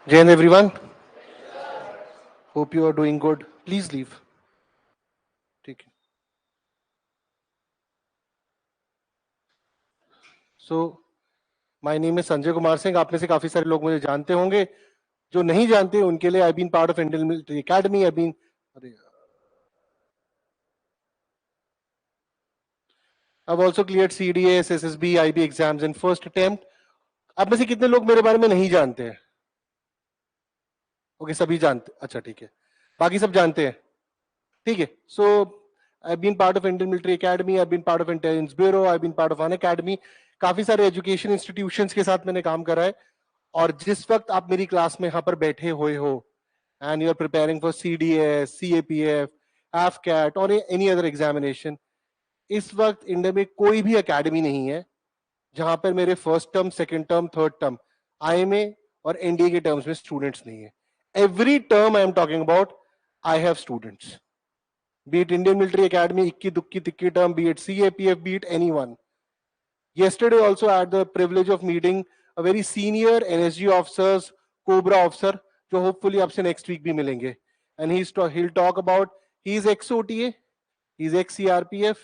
Jai Hind everyone. Hope you are doing good. Please leave. ठीक है. So my name is Sanjay Kumar Singh. आप में से काफी सारे लोग मुझे जानते होंगे. जो नहीं जानते उनके लिए I've been part of Indian Military Academy. I've also cleared CDS, SSB, IB exams in first attempt. आप में से कितने लोग मेरे बारे में नहीं जानते हैं? ओके, सभी जानते. अच्छा ठीक है, बाकी सब जानते हैं. ठीक है. So I've been part of Indian Military Academy, I've been part of Intelligence Bureau, I've been part of Unacademy. काफी सारे एजुकेशन इंस्टीट्यूशंस के साथ मैंने काम करा है. और जिस वक्त आप मेरी क्लास में यहाँ पर बैठे हुए हो and you are preparing for CDS, CAPF, AFCAT और एनी अदर एग्जामिनेशन, इस वक्त इंडिया में कोई भी एकेडमी नहीं है जहां पर मेरे first term, second term, third term, IMA और NDA के टर्म्स में स्टूडेंट्स नहीं है. Every term I am talking about, I have students. Be it Indian Military Academy, ikki dukki tikki term, be it CAPF, be it anyone. Yesterday also I had the privilege of meeting a very senior NSG officers, Cobra officer, जो hopefully आपसे next week भी मिलेंगे. And he'll talk about, he's ex-OTA, he's ex-CRPF,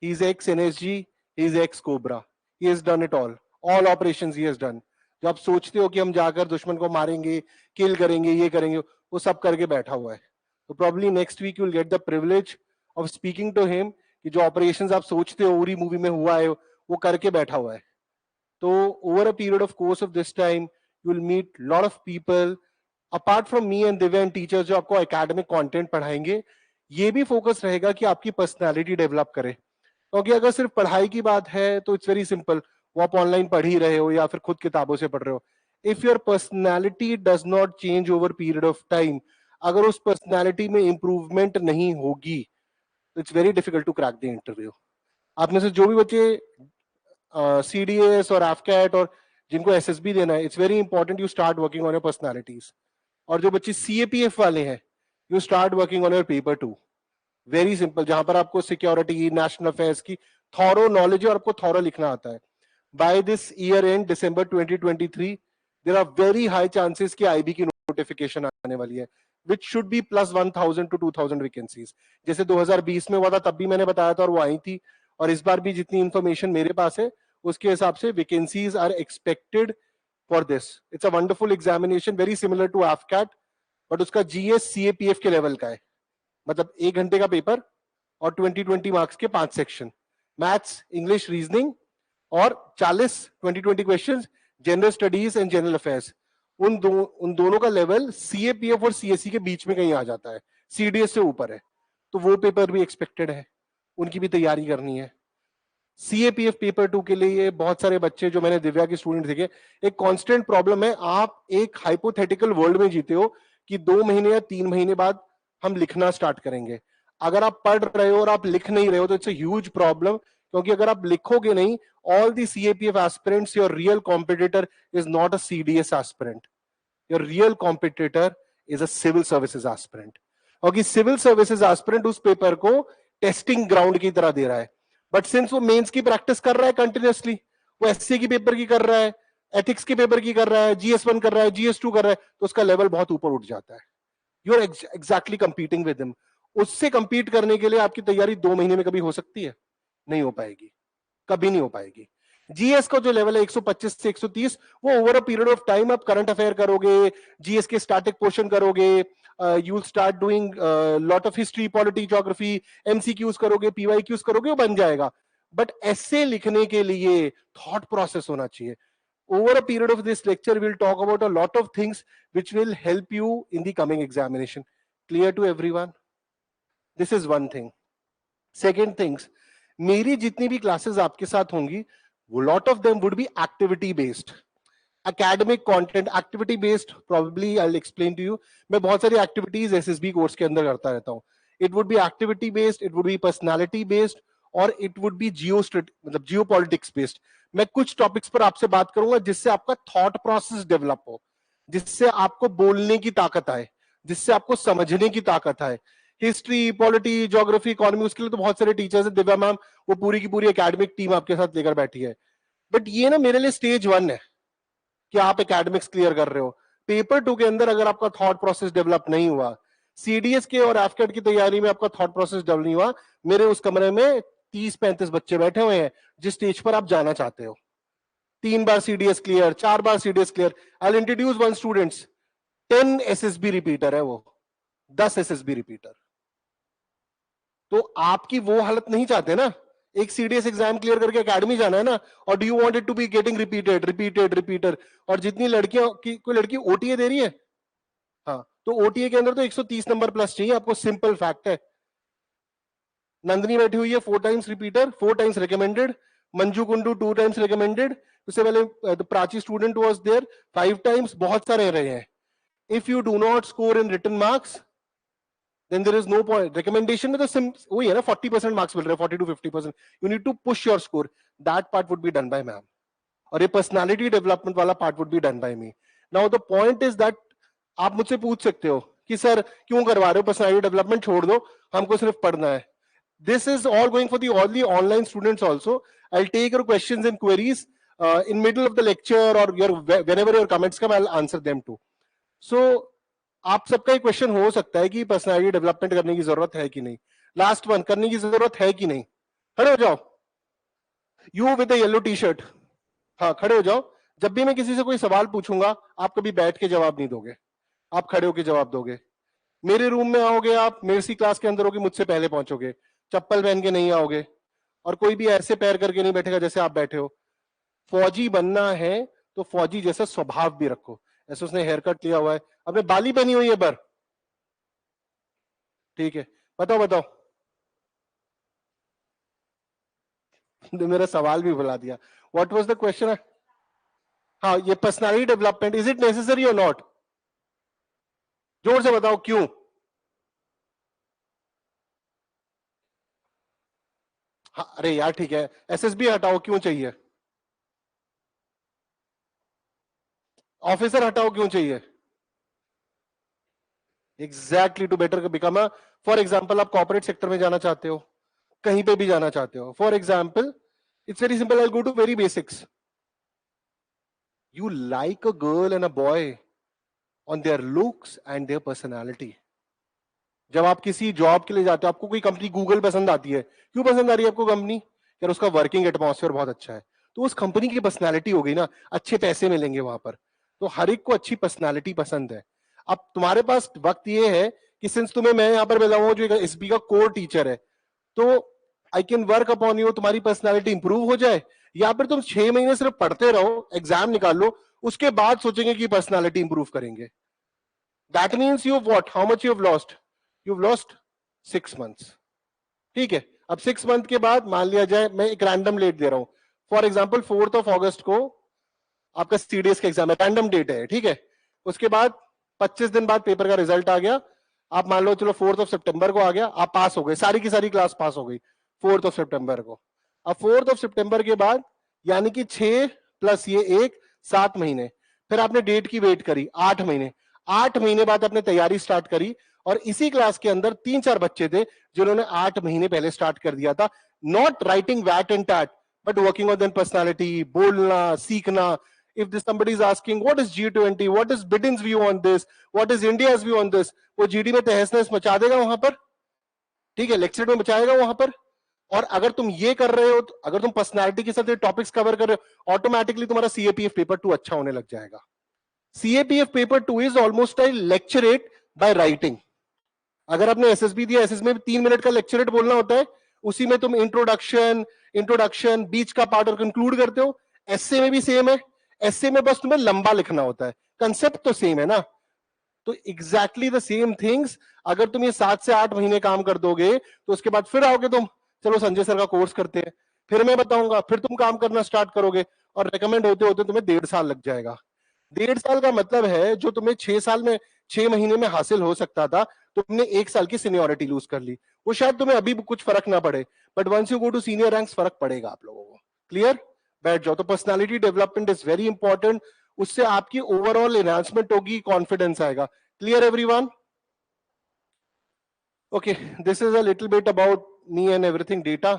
he's ex-NSG, he's ex-Cobra. He has done it all operations he has done. जो आप सोचते हो कि हम जाकर दुश्मन को मारेंगे, किल करेंगे, ये करेंगे, वो सब करके बैठा हुआ है. तो probably next week you'll get the privilege of speaking to him कि जो operations आप सोचते हो उरी मूवी में हुआ है वो करके बैठा हुआ है. तो over a period of course of this time you will meet lot of people apart from me and Divya and teachers जो आपको academic content पढ़ाएंगे. ये भी focus रहेगा कि आपकी personality develop करे. क्योंकि अगर सिर्फ पढ़ाई की बात है तो it's very simple, वो आप ऑनलाइन पढ़ ही रहे हो या फिर खुद किताबों से पढ़ रहे हो. If your personality does not change over period of time, अगर उस पर्सनालिटी में इंप्रूवमेंट नहीं होगी तो it's very difficult to crack the interview. आप में से जो भी बच्चे CDS और AFCAT और जिनको SSB देना है, it's very important you start working on your personalities. और जो बच्चे CAPF वाले हैं, you start working on your paper 2. Very simple, जहां पर आपको सिक्योरिटी, नेशनल अफेयर्स की थॉरो नॉलेज है और आपको थॉरो लिखना आता है. By this year and December 2023 there are very high chances कि IB की नोटिफिकेशन आने वाली है, which should be plus 1000 to 2000 vacancies. जैसे 2020 में हुआ था तब भी मैंने बताया था और वो आई थी. और इस बार भी जितनी इंफॉर्मेशन मेरे पास है उसके हिसाब से vacancies are expected for this. It's a wonderful examination, very similar to AFCAT, but उसका GS CAPF के लेवल का है. मतलब 1 घंटे का पेपर और 20 मार्क्स के 5 सेक्शन, मैथ्स, इंग्लिश, रीजनिंग और 40 20 questions general studies and general affairs. उन दोनों का लेवल CAPF और CSE के बीच में कहीं आ जाता है, CDS से ऊपर है. तो वो पेपर भी एक्सपेक्टेड है, उनकी भी तैयारी करनी है. CAPF पेपर 2 के लिए बहुत सारे बच्चे जो मैंने दिव्या के स्टूडेंट देखे, एक कांस्टेंट प्रॉब्लम है, आप एक हाइपोथेटिकल वर्ल्ड में जीते हो कि 2 महीने या 3 महीने बाद हम लिखना स्टार्ट करेंगे. अगर आप पढ़ रहे हो और आप लिख नहीं रहे हो तो इट्स अ ह्यूज प्रॉब्लम. क्योंकि अगर आप लिखोगे नहीं, all the CAPF aspirants, your real competitor is not a CDS aspirant. Your real competitor is a civil services aspirant. क्योंकि सिविल सर्विसेज एस्पिरेंट उस पेपर को टेस्टिंग ग्राउंड की तरह दे रहा है. बट सिंस वो मेंस की प्रैक्टिस कर रहा है कंटिन्यूअसली, वो SC की पेपर की कर रहा है, एथिक्स के पेपर की कर रहा है, GS1 कर रहा है, GS2 कर रहा है, तो उसका लेवल बहुत ऊपर उठ जाता है. You are exactly competing with him. उससे कंपीट करने के लिए आपकी तैयारी 2 महीने में कभी हो सकती है? नहीं हो पाएगी, कभी नहीं हो पाएगी. GS का जो लेवल है 125 से 130, वो over a period of time आप करंट अफेयर करोगे, GS के स्टैटिक पोर्शन करोगे, you will start doing lot of history, polity, geography, MCQs करोगे, PYQs करोगे, वो बन जाएगा. बट ऐसे लिखने के लिए थॉट प्रोसेस होना चाहिए. Over a period of this lecture, we'll talk about a lot of things which will help you in the coming examination. Clear to everyone? This is one thing. Second things, मेरी जितनी भी classes आपके साथ होंगी, वो lot of them would be activity based. Academic content, activity based, probably I'll explain to you. मैं बहुत सारी activities SSB कोर्स के अंदर करता रहता हूँ. It would be activity based, it would be personality based, और it would be मतलब geopolitics based. मैं कुछ टॉपिक्स पर आपसे बात करूंगा जिससे आपका थॉट प्रोसेस डेवलप हो, जिससे आपको बोलने की ताकत आए, जिससे आपको समझने की ताकत आए. हिस्ट्री, पॉलिटी, ज्योग्राफी, इकोनॉमी, उसके लिए तो बहुत सारे टीचर्स हैं. दिव्या मैम वो पूरी की पूरी एकेडमिक टीम आपके साथ लेकर बैठी है. बट ये ना मेरे लिए स्टेज 1 है कि आप एकेडमिक्स क्लियर कर रहे हो. पेपर 2 के अंदर अगर आपका थॉट प्रोसेस डेवलप नहीं हुआ, सीडीएस के और एफकेट की तैयारी में आपका थॉट प्रोसेस डेवलप नहीं हुआ, मेरे उस कमरे में 30-35 बच्चे बैठे हुए हैं जिस स्टेज पर आप जाना चाहते हो। 3 बार सीडीएस क्लियर, 4 बार CDS clear. I will introduce one students, 10 SSB repeater है वो, 10 एसएसबी रिपीटर। तो आपकी वो हालत नहीं चाहते ना, एक सीडीएस एग्जाम क्लियर करके एकेडमी जाना है ना, और do you want it to be getting repeated repeated repeater. और जितनी लड़कियां की कोई लड़की ओटीए दे रही है, हाँ, तो ओटीए के अंदर तो 130 नंबर प्लस चाहिए आपको, सिंपल फैक्ट है। नंदनी बैठी हुई है 4 times repeater, 4 times recommended. Manju Kundu 2 times recommended. उससे पहले Prachi student was there 5 times. बहुत सारे रहे हैं। If you do not score in written marks then there is no point. Recommendation में तो वही है ना, 40% मार्क्स मिल रहे हैं, 40 to 50%. You need to push your score. That part would be done by ma'am. और ये पर्सनालिटी डेवलपमेंट वाला part would be done by me. Now the point is that आप मुझसे पूछ सकते हो कि सर क्यों करवा रहे हो पर्सनालिटी डेवलपमेंट, छोड़ दो, हमको सिर्फ पढ़ना है. This is all going for the all the online students also. I'll take your questions and queries in middle of the lecture or your whenever your comments come, I'll answer them too. So आप सबका एक question हो सकता है कि personality development करने की जरूरत है कि नहीं. लास्ट वन, करने की जरूरत है कि नहीं. खड़े हो जाओ. You with yellow T shirt, हाँ खड़े हो जाओ. जब भी मैं किसी से कोई सवाल पूछूंगा आप कभी बैठ के जवाब नहीं दोगे, आप खड़े होके जवाब दोगे. मेरे रूम में आओगे आप, मेरे सी क्लास के अंदर होगे, मुझसे पहले पहुंचोगे. चप्पल पहन के नहीं आओगे और कोई भी ऐसे पैर करके नहीं बैठेगा जैसे आप बैठे हो. फौजी बनना है तो फौजी जैसा स्वभाव भी रखो. ऐसे उसने हेयर कट लिया हुआ है, अपने बाली पहनी हुई है पर, ठीक है. बताओ बताओ. मेरा सवाल भी भुला दिया. What was the question? हाँ, ये personality development, is it necessary और नॉट? जोर से बताओ क्यों. हाँ, अरे यार ठीक है, एसएसबी हटाओ, क्यों चाहिए? ऑफिसर हटाओ, क्यों चाहिए? Exactly, to better become a. For example आप कॉर्पोरेट सेक्टर में जाना चाहते हो, कहीं पे भी जाना चाहते हो. For example it's very simple, I go to very basics. You like a girl and a boy on their looks and their personality. जब आप किसी जॉब के लिए जाते हो, आपको कोई कंपनी गूगल पसंद आती है, क्यों पसंद आ रही है आपको कंपनी? यार उसका वर्किंग एटमॉस्फेयर बहुत अच्छा है, तो उस कंपनी की पर्सनालिटी हो गई ना, अच्छे पैसे मिलेंगे वहां पर. तो हर एक को अच्छी पर्सनालिटी पसंद है. अब तुम्हारे पास वक्त ये है कि सिंस तुम्हें मैं यहाँ पर मिला हूँ जो एसबी का कोर टीचर है, तो I can work upon you, तुम्हारी पर्सनालिटी इंप्रूव हो जाए. या फिर तुम 6 महीने सिर्फ पढ़ते रहो, एग्जाम निकाल लो, उसके बाद सोचेंगे कि पर्सनालिटी इंप्रूव करेंगे. That means you what, how much you have lost? You have lost 6 months. ठीक है. अब 6 मंथ के बाद मान लिया जाए, मैं एक रैंडम डेट दे रहा हूं. फॉर एग्जाम्पल 4 अगस्त को आपका सीडीएस का एग्जाम है, रैंडम डेट है, ठीक है. उसके बाद 25 दिन बाद पेपर का रिजल्ट आ गया. आप मान लो चलो 4 सितंबर को आ गया, आप पास हो गए, सारी की सारी क्लास पास हो गई 4 सितंबर को. अब 4 सितंबर के बाद यानी कि 6 प्लस ये 1, 7 महीने. फिर आपने डेट की वेट करी 8 महीने. 8 महीने बाद आपने तैयारी स्टार्ट करी, और इसी क्लास के अंदर 3-4 बच्चे थे जिन्होंने 8 महीने पहले स्टार्ट कर दिया था. Not writing what and tat, but working on their personality, बोलना सीखना. If this somebody is asking what is G20, what is Biden's view on this, what is India's view on this, वो GD में तहस नहस मचा देगा वहां पर, ठीक है, लेक्चर में मचाएगा वहां पर. और अगर तुम ये कर रहे हो, अगर तुम पर्सनालिटी के साथ ये टॉपिक्स कवर कर रहे हो, ऑटोमेटिकली तुम्हारा सीएपीएफ पेपर 2 अच्छा होने लग जाएगा. CAPF paper 2 is almost I lecturette by writing. अगर आपने एसएसबी दिया, एसएस में 3 मिनट का लेक्चरेट बोलना होता है, उसी में तुम इंट्रोडक्शन बीच का पार्ट और कंक्लूड करते हो. एसए में भी सेम है, एसए में बस तुम्हें लंबा लिखना होता है, कंसेप्ट तो सेम है ना. तो एग्जैक्टली द सेम थिंग्स अगर तुम ये 7 से 8 महीने काम कर दोगे, तो उसके बाद फिर आओगे तुम, चलो संजय सर का कोर्स करते हैं, फिर मैं बताऊंगा, फिर तुम काम करना स्टार्ट करोगे, और रेकमेंड होते होते तुम्हें 1.5 साल लग जाएगा. 1.5 साल का मतलब है जो तुम्हें 6 साल में 6 महीने में हासिल हो सकता था, तुमने 1 साल की सीनियोरिटी लूज कर ली. वो शायद तुम्हें अभी कुछ फर्क ना पड़े, but once you go to senior ranks फर्क पड़ेगा आप लोगों को. क्लियर? बैठ जाओ. तो personality development is very important. उससे आपकी ओवरऑल एनहांसमेंट होगी, कॉन्फिडेंस आएगा. Clear everyone? Okay, this is a little bit about me and everything data.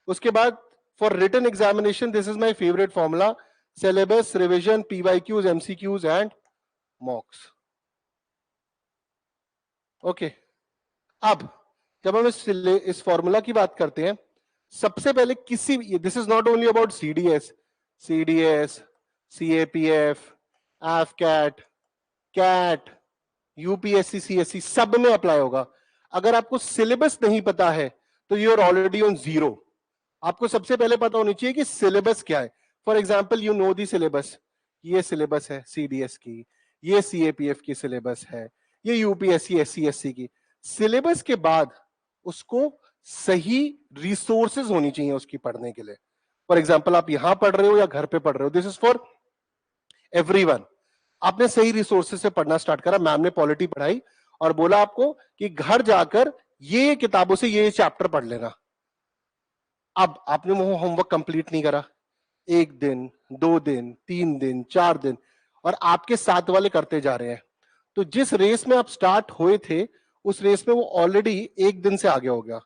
उसके बाद for written examination this is my favourite formula: syllabus, revision, PYQs, MCQs and mocks. Okay, अब जब हम इस formula की बात करते हैं, सबसे पहले किसी, this is not only about CDS, CAPF, AFCAT, CAT, UPSC, CSC, सब में अप्लाई होगा। अगर आपको सिलेबस नहीं पता है तो you are already on zero. आपको सबसे पहले पता होनी चाहिए कि सिलेबस क्या है। For example, you know the syllabus, ये सिलेबस है सीडीएस की, ये सीएपीएफ की सिलेबस है, ये यूपीएससी एससीएससी की। सिलेबस के बाद उसको सही रिसोर्सेज होनी चाहिए उसकी पढ़ने के लिए। फॉर एग्जाम्पल, आप यहां पढ़ रहे हो या घर पे पढ़ रहे हो, दिस इज फॉर एवरीवन। आपने सही रिसोर्सेज से पढ़ना स्टार्ट करा, मैम ने पॉलिटी पढ़ाई और बोला आपको कि घर जाकर ये किताबों से ये चैप्टर पढ़ लेना। अब आपने वो होमवर्क कंप्लीट नहीं करा, 1 दिन, 2 दिन, 3 दिन, 4 दिन, और आपके साथ वाले करते जा रहे हैं। तो जिस रेस में आप स्टार्ट हुए थे, उस रेस में वो ऑलरेडी 1 दिन से आगे हो गया।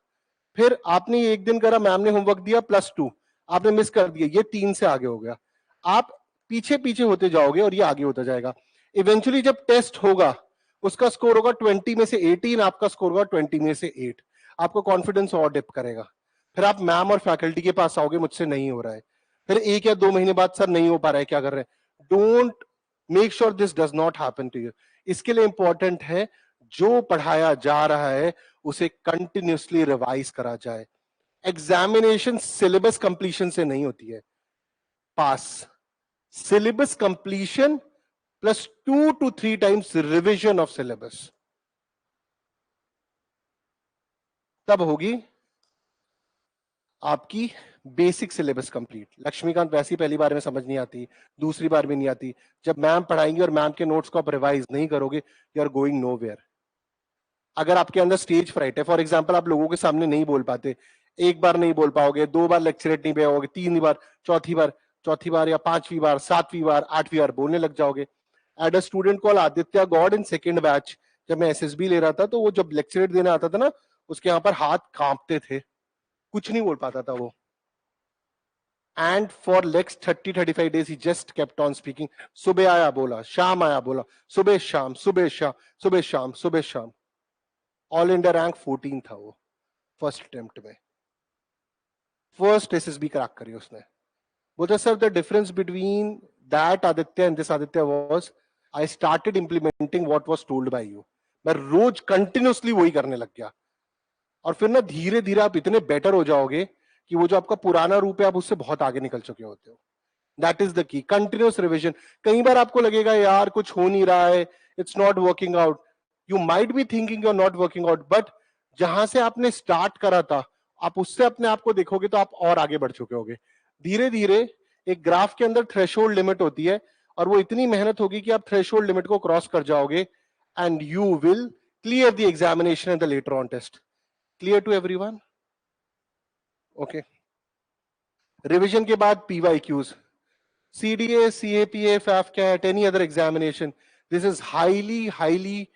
फिर आपने 1 दिन करा, मैम ने होमवर्क दिया +2, आपने मिस कर दिया, ये 3 से आगे हो गया। आप पीछे पीछे होते जाओगे और ये आगे होता जाएगा। इवेंचुअली जब टेस्ट होगा, उसका स्कोर होगा 20 में से 18, आपका स्कोर होगा 20 में से 8। आपको कॉन्फिडेंस और डिप करेगा। फिर आप मैम और फैकल्टी के पास आओगे, मुझसे नहीं हो रहा है। फिर 1 या 2 महीने बाद, सर नहीं हो पा रहा है, क्या कर रहे हैं? Don't, make sure this does not happen to you. इसके लिए इंपॉर्टेंट है, जो पढ़ाया जा रहा है उसे कंटिन्यूसली रिवाइज करा जाए। एग्जामिनेशन सिलेबस कंप्लीशन से नहीं होती है पास, syllabus completion plus 2 to 3 times revision of syllabus, तब होगी आपकी बेसिक सिलेबस कंप्लीट। लक्ष्मीकांत वैसी पहली बार में समझ नहीं आती, दूसरी बार में नहीं आती। जब मैम पढ़ाएंगे और मैम के नोट्स को आप रिवाइज नहीं करोगे, यू आर गोइंग नोवेयर। अगर आपके अंदर स्टेज फ्राइट है, फॉर एग्जांपल आप लोगों के सामने नहीं बोल पाते, 1 बार नहीं बोल पाओगे, 2 बार लेक्चरेट नहीं पाओगे, 3 बार, चौथी बार या 5वीं बार, 7वीं बार, 8वीं बार बोलने लग जाओगे। At a student call Aditya God in second batch, जब मैं एसएसबी ले रहा था, तो वो जब लेक्चरेट देने आता था ना, उसके यहाँ पर हाथ कांपते थे, कुछ नहीं बोल पाता था वो। And for next 30-35 days he just kept on speaking. सुबह आया बोला, शाम आया बोला, सुबह शाम, सुबह शाम, सुबह शाम, सुबह शाम। ऑल इंडिया रैंक 14 था वो फर्स्ट अटेम्प्ट में। फर्स्ट एसएसबी क्रैक करी उसने। बोलता sir, the difference between that Aditya and this Aditya was I started implementing what was told by you. मैं रोज कंटिन्यूसली वही करने लग गया। और फिर ना धीरे धीरे आप इतने बेटर हो जाओगे कि वो जो आपका पुराना रूप है, आप उससे बहुत आगे निकल चुके होते हो। That is the key, continuous revision. कई बार आपको लगेगा यार कुछ हो नहीं रहा है, it's not working out, you might be thinking you are not working out, but जहां से आपने स्टार्ट करा था, आप उससे अपने आप को देखोगे तो आप और आगे बढ़ चुके होगे। धीरे धीरे एक ग्राफ के अंदर थ्रेशोल्ड लिमिट होती है, और वो इतनी मेहनत होगी कि आप थ्रेशोल्ड लिमिट को क्रॉस कर जाओगे, and you will clear the examination and the letter on test. Clear to everyone? Okay. Revision के बाद PYQs, CDA, CAPA, FAFCAT, any other examination. This is highly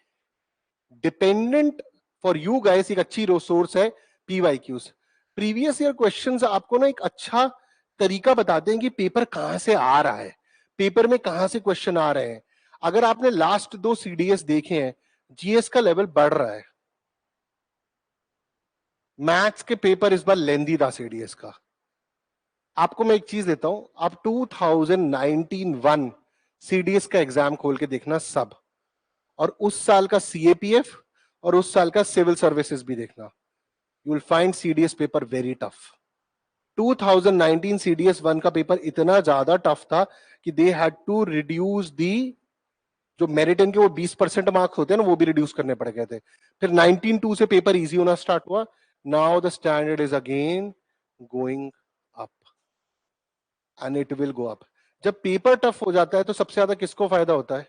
dependent for you guys. एक अच्छी resource है PYQs. Previous year questions आपको ना एक अच्छा तरीका बताते हैं कि पेपर कहां से आ रहा है, पेपर में कहां से क्वेश्चन आ रहे हैं। अगर आपने लास्ट 2 CDS देखे हैं, जीएस का लेवल बढ़ रहा है। मैथ्स के पेपर इस बार लेंदी था CDS का। आपको मैं एक चीज देता हूं, आप 2019-1 CDS का एग्जाम खोल के देखना सब, और उस साल का CAPF और उस साल का सिविल सर्विसेज भी देखना। You will find CDS paper very tough. 2019 CDS 1 का पेपर इतना ज्यादा टफ था कि they had to reduce the, जो मेरिट इनके वो 20% मार्क्स होते हैं ना, वो भी रिड्यूस करने पड़ गए थे। फिर 19-2 से पेपर इजी होना स्टार्ट हुआ। Now the standard is again going up and it will go up. जब पेपर टफ हो जाता है तो सबसे ज्यादा किसको फायदा होता है?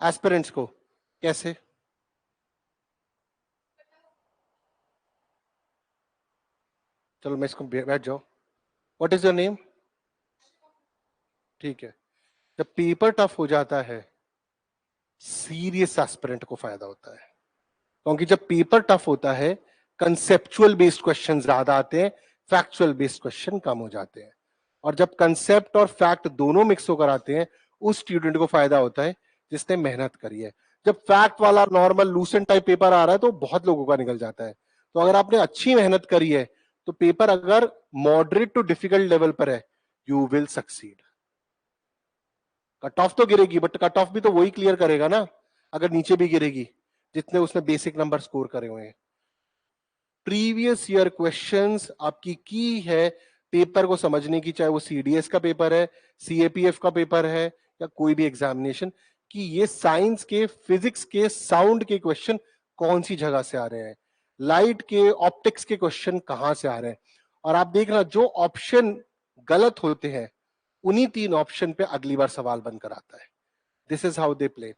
एस्पिरेंट्स को। कैसे? चलो मैं इसको बैठ जाओ। What is your name? ठीक है। जब पेपर टफ हो जाता है, सीरियस एस्पिरेंट को फायदा होता है, क्योंकि जब पेपर टफ होता है, कंसेप्चुअल बेस्ड क्वेश्चन ज्यादा आते हैं, फैक्चुअल बेस्ड क्वेश्चन कम हो जाते हैं। और जब कंसेप्ट और फैक्ट दोनों मिक्स होकर आते हैं, उस स्टूडेंट को फायदा होता है जिसने मेहनत करी है। जब फैक्ट वाला नॉर्मल लूसेंट टाइप पेपर आ रहा है तो बहुत लोगों का निकल जाता है। तो अगर आपने अच्छी मेहनत करी है तो पेपर अगर मॉडरेट टू डिफिकल्ट लेवल पर है, you will succeed. Cut off तो गिरेगी, बट कट ऑफ भी तो वही क्लियर करेगा ना अगर नीचे भी गिरेगी जितने उसने बेसिक नंबर स्कोर करे हुए हैं। प्रीवियस ईयर क्वेश्चंस आपकी की है पेपर को समझने की, चाहे वो सीडीएस का पेपर है, सीएपीएफ का पेपर है, या कोई भी एग्जामिनेशन, कि ये साइंस के, फिजिक्स के, साउंड के क्वेश्चन कौन सी जगह से आ रहे हैं, लाइट के, ऑप्टिक्स के क्वेश्चन कहां से आ रहे हैं। और आप देखना जो ऑप्शन गलत होते हैं उन्हीं 3 ऑप्शन पे अगली बार सवाल बनकर आता है। This is how they play.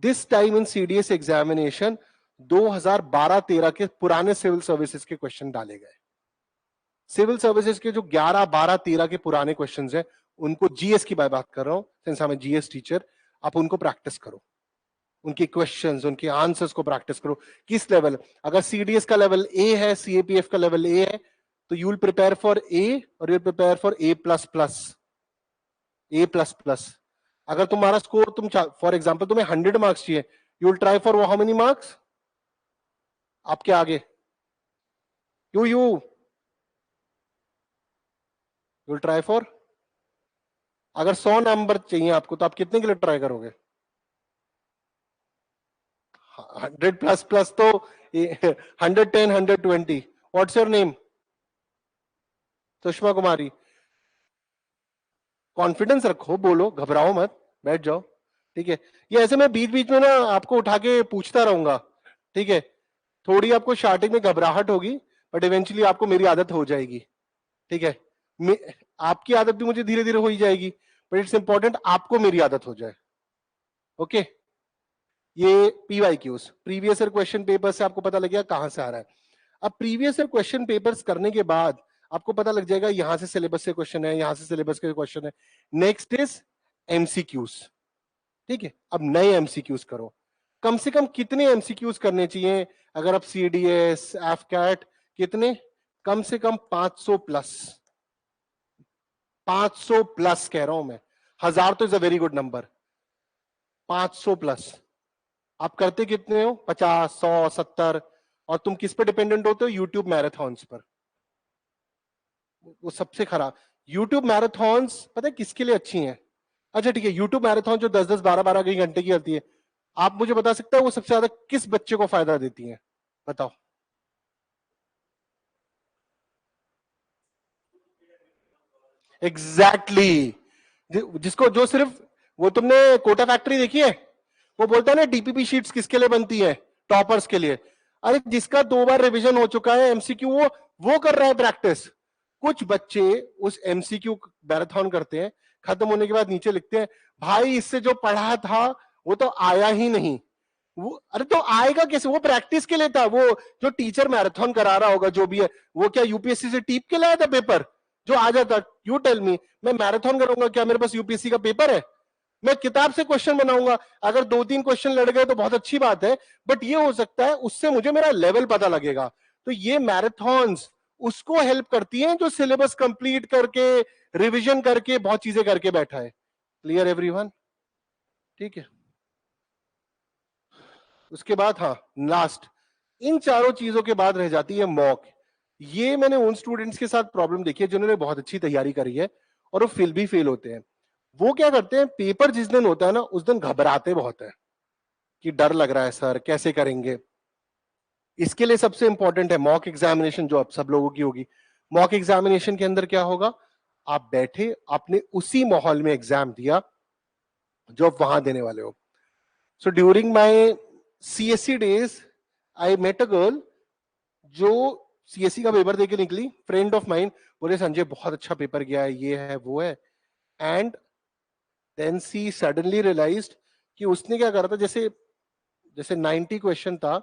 This time in CDS examination 2012-13 के पुराने सिविल सर्विसेज के क्वेश्चन डाले गए। सिविल सर्विसेज के जो 11, 12, 13 के पुराने क्वेश्चंस हैं, उनको जीएस की बात कर रहा हूं, since I am GS teacher, आप उनको प्रैक्टिस करो, उनके क्वेश्चंस, उनके आंसर्स को प्रैक्टिस करो। किस लेवल, अगर सीडीएस का लेवल ए है, सीएपीएफ का लेवल ए है, तो you will prepare for A और you will prepare for A plus plus, A plus plus. अगर तुम्हारा स्कोर, तुम फॉर एग्जाम्पल तुम्हें 100 मार्क्स चाहिए, you will try for how many marks, आपके आगे, यू विल ट्राई फॉर, अगर 100 नंबर चाहिए आपको तो आप कितने के लिए ट्राई करोगे? 100 प्लस प्लस तो 110, 120। What's your name? Sushma Kumari. Confidence रखो, बोलो, घबराओ मत, बैठ जाओ, ठीक है। ये ऐसे मैं बीच बीच में ना आपको उठा के पूछता रहूंगा, ठीक है। थोड़ी आपको स्टार्टिंग में घबराहट होगी, बट इवेंचुअली आपको मेरी आदत हो जाएगी, ठीक है। आपकी आदत भी मुझे धीरे धीरे हो ही जाएगी, बट इट्स इंपॉर्टेंट आपको मेरी आदत हो जाए, ओके। ये PYQs, previous year question paper से आपको पता लग गया कहां से आ रहा है। अब प्रीवियस ईयर क्वेश्चन पेपर्स करने के बाद आपको पता लग जाएगा यहां से सिलेबस से क्वेश्चन है, यहां से सिलेबस के क्वेश्चन है। नेक्स्ट इज एमसीक्यूज, ठीक है। अब नए एमसीक्यूज करो। कम से कम कितने एमसीक्यूज करने चाहिए अगर आप सीडीएस, एफकैट, कितने? कम से कम 500 प्लस, 500 प्लस कह रहा हूं मैं, 1000 तो is a very good number, 500 plus. आप करते कितने हो? 50, 100, 70। और तुम किस पे डिपेंडेंट होते हो? यूट्यूब मैराथन्स पर। वो सबसे खराब। यूट्यूब मैराथन्स पता है किसके लिए अच्छी हैं? अच्छा ठीक है, यूट्यूब मैराथन जो 10-10, 12-12 घंटे की होती है, आप मुझे बता सकते हो वो सबसे ज्यादा किस बच्चे को फायदा देती है? बताओ। Exactly exactly. जिसको, जो सिर्फ, वो तुमने कोटा फैक्ट्री देखी है? वो बोलता है ना डीपीपी शीट्स किसके लिए बनती है? टॉपर्स के लिए। अरे जिसका 2 बार रिवीजन हो चुका है एमसीक्यू, वो कर रहा है प्रैक्टिस। कुछ बच्चे उस एमसीक्यू मैराथन करते हैं, खत्म होने के बाद नीचे लिखते हैं, भाई इससे जो पढ़ा था वो तो आया ही नहीं। वो, अरे तो आएगा कैसे? वो प्रैक्टिस के लिए था। वो जो टीचर मैराथन करा रहा होगा जो भी है, वो क्या यूपीएससी से टीप के लाया था पेपर जो आ जाता? यू टेल मी, मैं मैराथन करूंगा, क्या मेरे पास यूपीएससी का पेपर है? मैं किताब से क्वेश्चन बनाऊंगा। अगर 2-3 क्वेश्चन लड़ गए तो बहुत अच्छी बात है, बट ये हो सकता है उससे मुझे मेरा लेवल पता लगेगा। तो ये मैराथन्स उसको हेल्प करती हैं जो सिलेबस कंप्लीट करके, रिवीजन करके, बहुत चीजें करके बैठा है। Clear everyone? ठीक है। उसके बाद हाँ, लास्ट, इन चारों चीजों के बाद रह जाती है मॉक। ये मैंने उन स्टूडेंट्स के साथ प्रॉब्लम देखी है जिन्होंने बहुत अच्छी तैयारी करी है और वो फिर भी फेल होते हैं। वो क्या करते हैं, पेपर जिस दिन होता है ना उस दिन घबराते बहुत है कि डर लग रहा है सर कैसे करेंगे। इसके लिए सबसे इंपॉर्टेंट है मॉक एग्जामिनेशन, जो आप सब लोगों की होगी। मॉक एग्जामिनेशन के अंदर क्या होगा, आप बैठे, आपने उसी माहौल में एग्जाम दिया जो आप वहां देने वाले हो। So during my CSC days I met a girl जो सीएससी का पेपर देके निकली, फ्रेंड ऑफ माइन, बोले संजय बहुत अच्छा पेपर गया है, ये है वो है। And then she suddenly realised कि उसने क्या करा था, जैसे जैसे 90 क्वेश्चन था,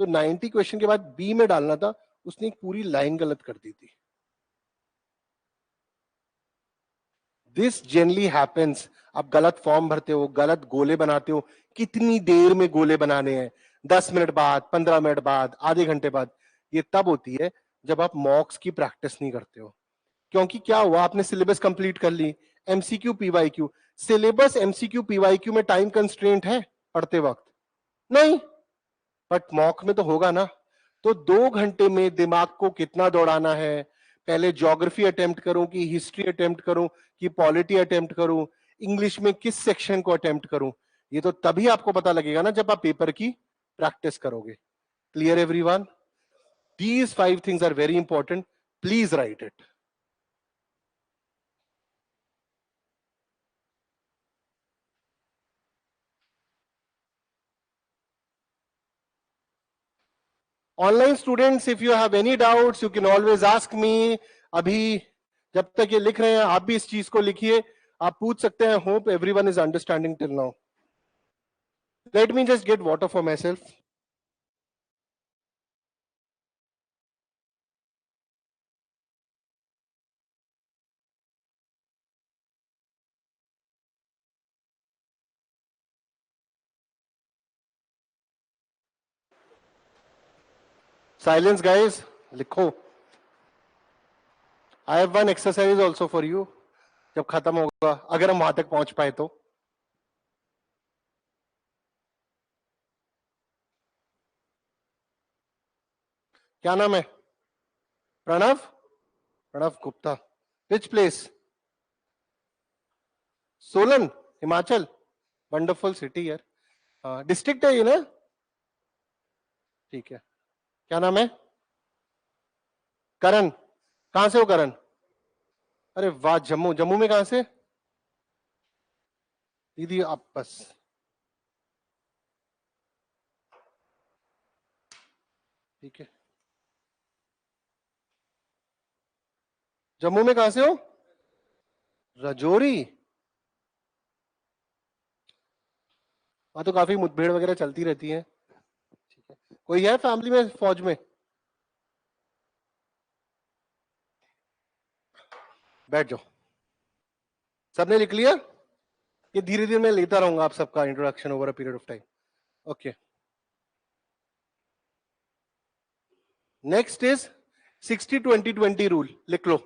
तो 90 क्वेश्चन के बाद बी में डालना था, उसने एक पूरी लाइन गलत कर दी थी। This generally happens. आप गलत फॉर्म भरते हो, गलत गोले बनाते हो। कितनी देर में गोले बनाने हैं? 10 मिनट बाद, 15 मिनट बाद, आधे घंटे बाद। ये तब होती है जब आप मॉक्स की प्रैक्टिस नहीं करते हो। क्योंकि क्या हुआ, आपने सिलेबस कंप्लीट कर ली, MCQ PYQ, syllabus MCQ PYQ में टाइम कंस्ट्रेंट है पढ़ते वक्त? नहीं, बट मॉक में तो होगा ना। तो 2 घंटे में दिमाग को कितना दौड़ाना है, पहले ज्योग्राफी अटेम्प्ट करूं कि हिस्ट्री अटेम्प्ट करूं कि पॉलिटी अटेम्प्ट करूं, इंग्लिश में किस सेक्शन को अटेम्प्ट करूं, ये तो तभी आपको पता लगेगा ना जब आप पेपर की प्रैक्टिस करोगे। Clear everyone? These 5 things are very important, please write it. Online students, if you have any doubts you can always ask me. अभी जब तक ये लिख रहे हैं आप भी इस चीज को लिखिए, आप पूछ सकते हैं। Hope everyone is understanding till now. Let me just get water for myself. Silence guys, लिखो। I have one exercise also for you, जब खत्म होगा, अगर हम वहां तक पहुंच पाए तो। क्या नाम है? Pranav? Pranav Gupta. Which place? Solan, Himachal. Wonderful city यार। हाँ, डिस्ट्रिक्ट है ये ना? ठीक है। क्या नाम है? करण। कहां से हो करण? अरे वाह, जम्मू। जम्मू में कहां से? दीदी आप बस। ठीक है। जम्मू में कहां से हो? राजौरी। वहां तो काफी मुठभेड़ वगैरह चलती रहती है। ठीक है। कोई है फैमिली में फौज में? बैठ जाओ। सबने लिख लिया? ये धीरे धीरे मैं लेता रहूंगा आप सबका introduction over a period of time. Okay. Next is 60-20-20 rule, लिख लो।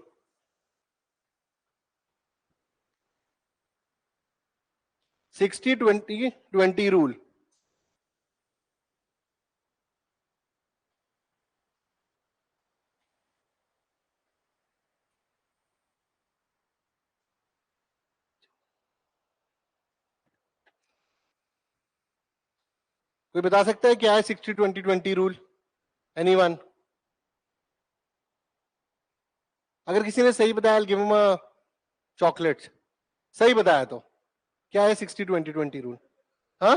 60-20-20 रूल। कोई बता सकता है क्या है 60-20-20 रूल? एनीवन? अगर किसी ने सही बताया गिव हिम अ चॉकलेट। सही बताया तो क्या है 60-20-20 रूल? हाँ,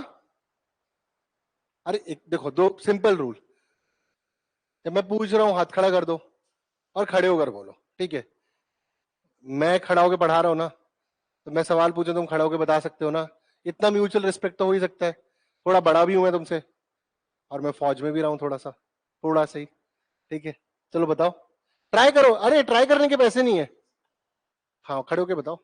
अरे एक देखो, दो सिंपल रूल। जब मैं पूछ रहा हूं हाथ खड़ा कर दो और खड़े होकर बोलो, ठीक है? मैं खड़ा होकर पढ़ा रहा हूं ना, तो मैं सवाल पूछूं तुम खड़ा होकर बता सकते हो ना? इतना म्यूचुअल रिस्पेक्ट तो हो ही सकता है। थोड़ा बड़ा भी हूं मैं तुमसे, और मैं फौज में भी रहा हूं थोड़ा सा, थोड़ा सा ही। ठीक है, चलो बताओ। ट्राई करो, अरे ट्राई करने के पैसे नहीं है। हाँ, खड़े होके बताओ।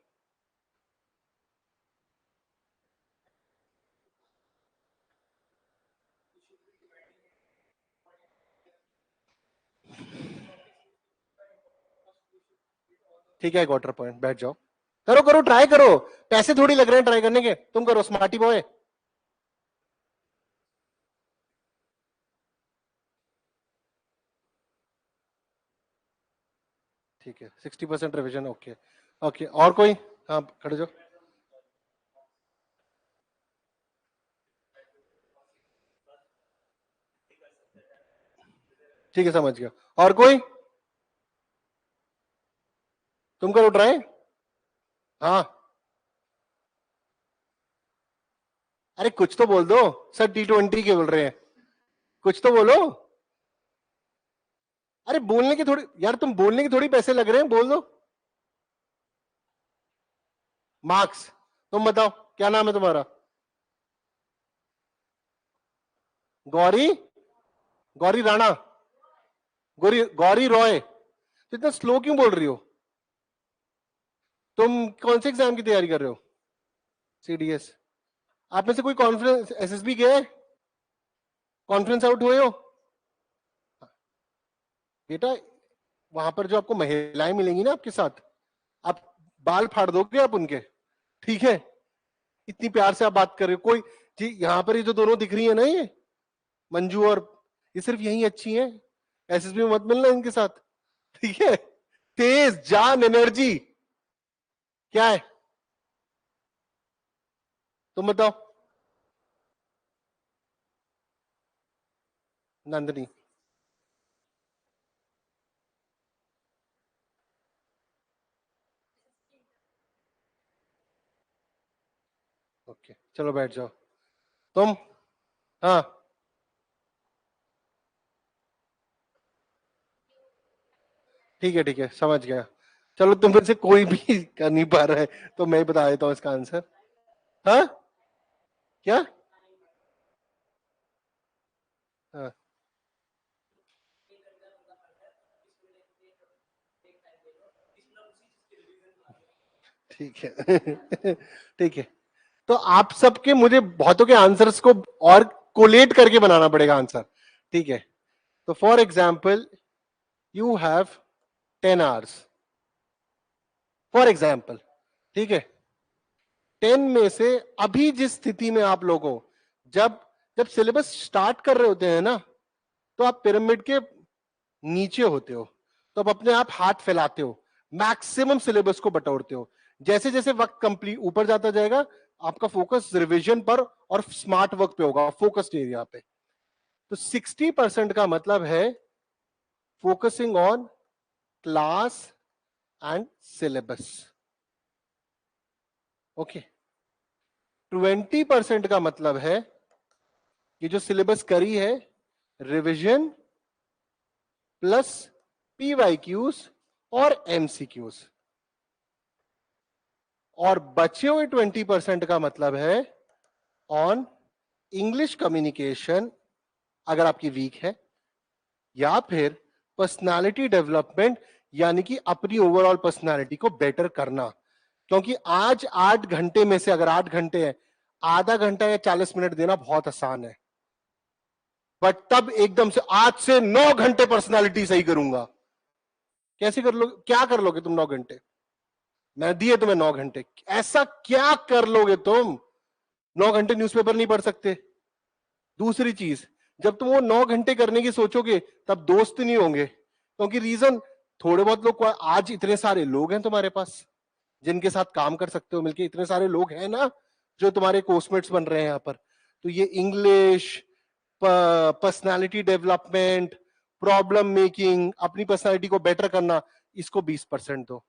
ठीक है, क्वार्टर पॉइंट, बैठ जाओ। करो करो, ट्राई करो। पैसे थोड़ी लग रहे हैं ट्राई करने के, तुम करो स्मार्टी बॉय। ठीक है, 60% रिविजन। ओके ओके, और कोई? हाँ, खड़े जाओ। ठीक है, समझ गया। और कोई? तुम करो ट्राई। हाँ, अरे कुछ तो बोल दो। सर T20 के बोल रहे हैं, कुछ तो बोलो। अरे बोलने की थोड़ी यार, तुम बोलने की थोड़ी पैसे लग रहे हैं, बोल दो। मार्क्स? तुम बताओ, क्या नाम है तुम्हारा? गौरी? गौरी राणा? गौरी गौरी रॉय? तो इतना स्लो क्यों बोल रही हो? तुम कौन से एग्जाम की तैयारी कर रहे हो? CDS? आप में से कोई कॉन्फ्रेंस SSB गए? कॉन्फ्रेंस आउट हुए हो? बेटा, वहां पर जो आपको महिलाएं मिलेंगी ना आपके साथ, आप बाल फाड़ दोगे आप उनके, ठीक है, इतनी प्यार से आप बात कर रहे हो। कोई जी यहाँ पर ये जो दोनों दिख रही है ना, ये मंजू और, ये सिर्फ यही अच्छी हैं, एसएसबी में मत मिलना इनके साथ, ठीक है। तेज जान एनर्जी क्या है तुम बताओ। नंदनी, ओके चलो बैठ जाओ तुम। हाँ ठीक है समझ गया। चलो तुम में से कोई भी कर नहीं पा रहा है तो मैं ही बता देता हूँ इसका आंसर। हाँ क्या? हाँ ठीक है ठीक है। तो आप सबके मुझे बहुतों के आंसर्स को और कोलेट करके बनाना पड़ेगा आंसर, ठीक है। तो for example you have 10 hours, for example, ठीक है। 10 में से अभी जिस स्थिति में आप लोग हो, जब जब सिलेबस स्टार्ट कर रहे होते हैं ना, तो आप पिरामिड के नीचे होते हो, तो आप अपने आप हाथ फैलाते हो, मैक्सिमम सिलेबस को बटोरते हो। जैसे जैसे वक्त कंप्लीट ऊपर जाता जाएगा, आपका फोकस रिवीजन पर और स्मार्ट वर्क पे होगा, फोकस्ड एरिया पे। तो 60% का मतलब है focusing on class and syllabus, okay. 20% का मतलब है कि जो सिलेबस करी है, रिवीजन प्लस पीवाईक्यूज और एमसीक्यूज, और बचे हुए 20% का मतलब है ऑन इंग्लिश कम्युनिकेशन अगर आपकी वीक है, या फिर पर्सनालिटी डेवलपमेंट, यानी कि अपनी ओवरऑल पर्सनालिटी को बेटर करना। क्योंकि आज 8 घंटे में से अगर 8 घंटे है, आधा घंटा या 40 मिनट देना बहुत आसान है, बट तब एकदम से आज से 9 घंटे पर्सनालिटी सही करूंगा, कैसे कर लोगे? क्या कर लोगे तुम 9 घंटे? मैं दिए तुम्हें 9 घंटे, ऐसा क्या कर लोगे तुम? 9 घंटे न्यूज़पेपर नहीं पढ़ सकते। दूसरी चीज, जब तुम वो 9 घंटे करने की सोचोगे, तब दोस्त नहीं होंगे, क्योंकि रीजन, थोड़े बहुत लोग, आज इतने सारे लोग हैं तुम्हारे पास जिनके साथ काम कर सकते हो मिलके, इतने सारे लोग हैं ना जो तुम्हारे कोर्समेट्स बन रहे हैं यहाँ पर। तो ये English, personality development, problem making, अपनी पर्सनालिटी को बेटर करना, इसको 20% दो।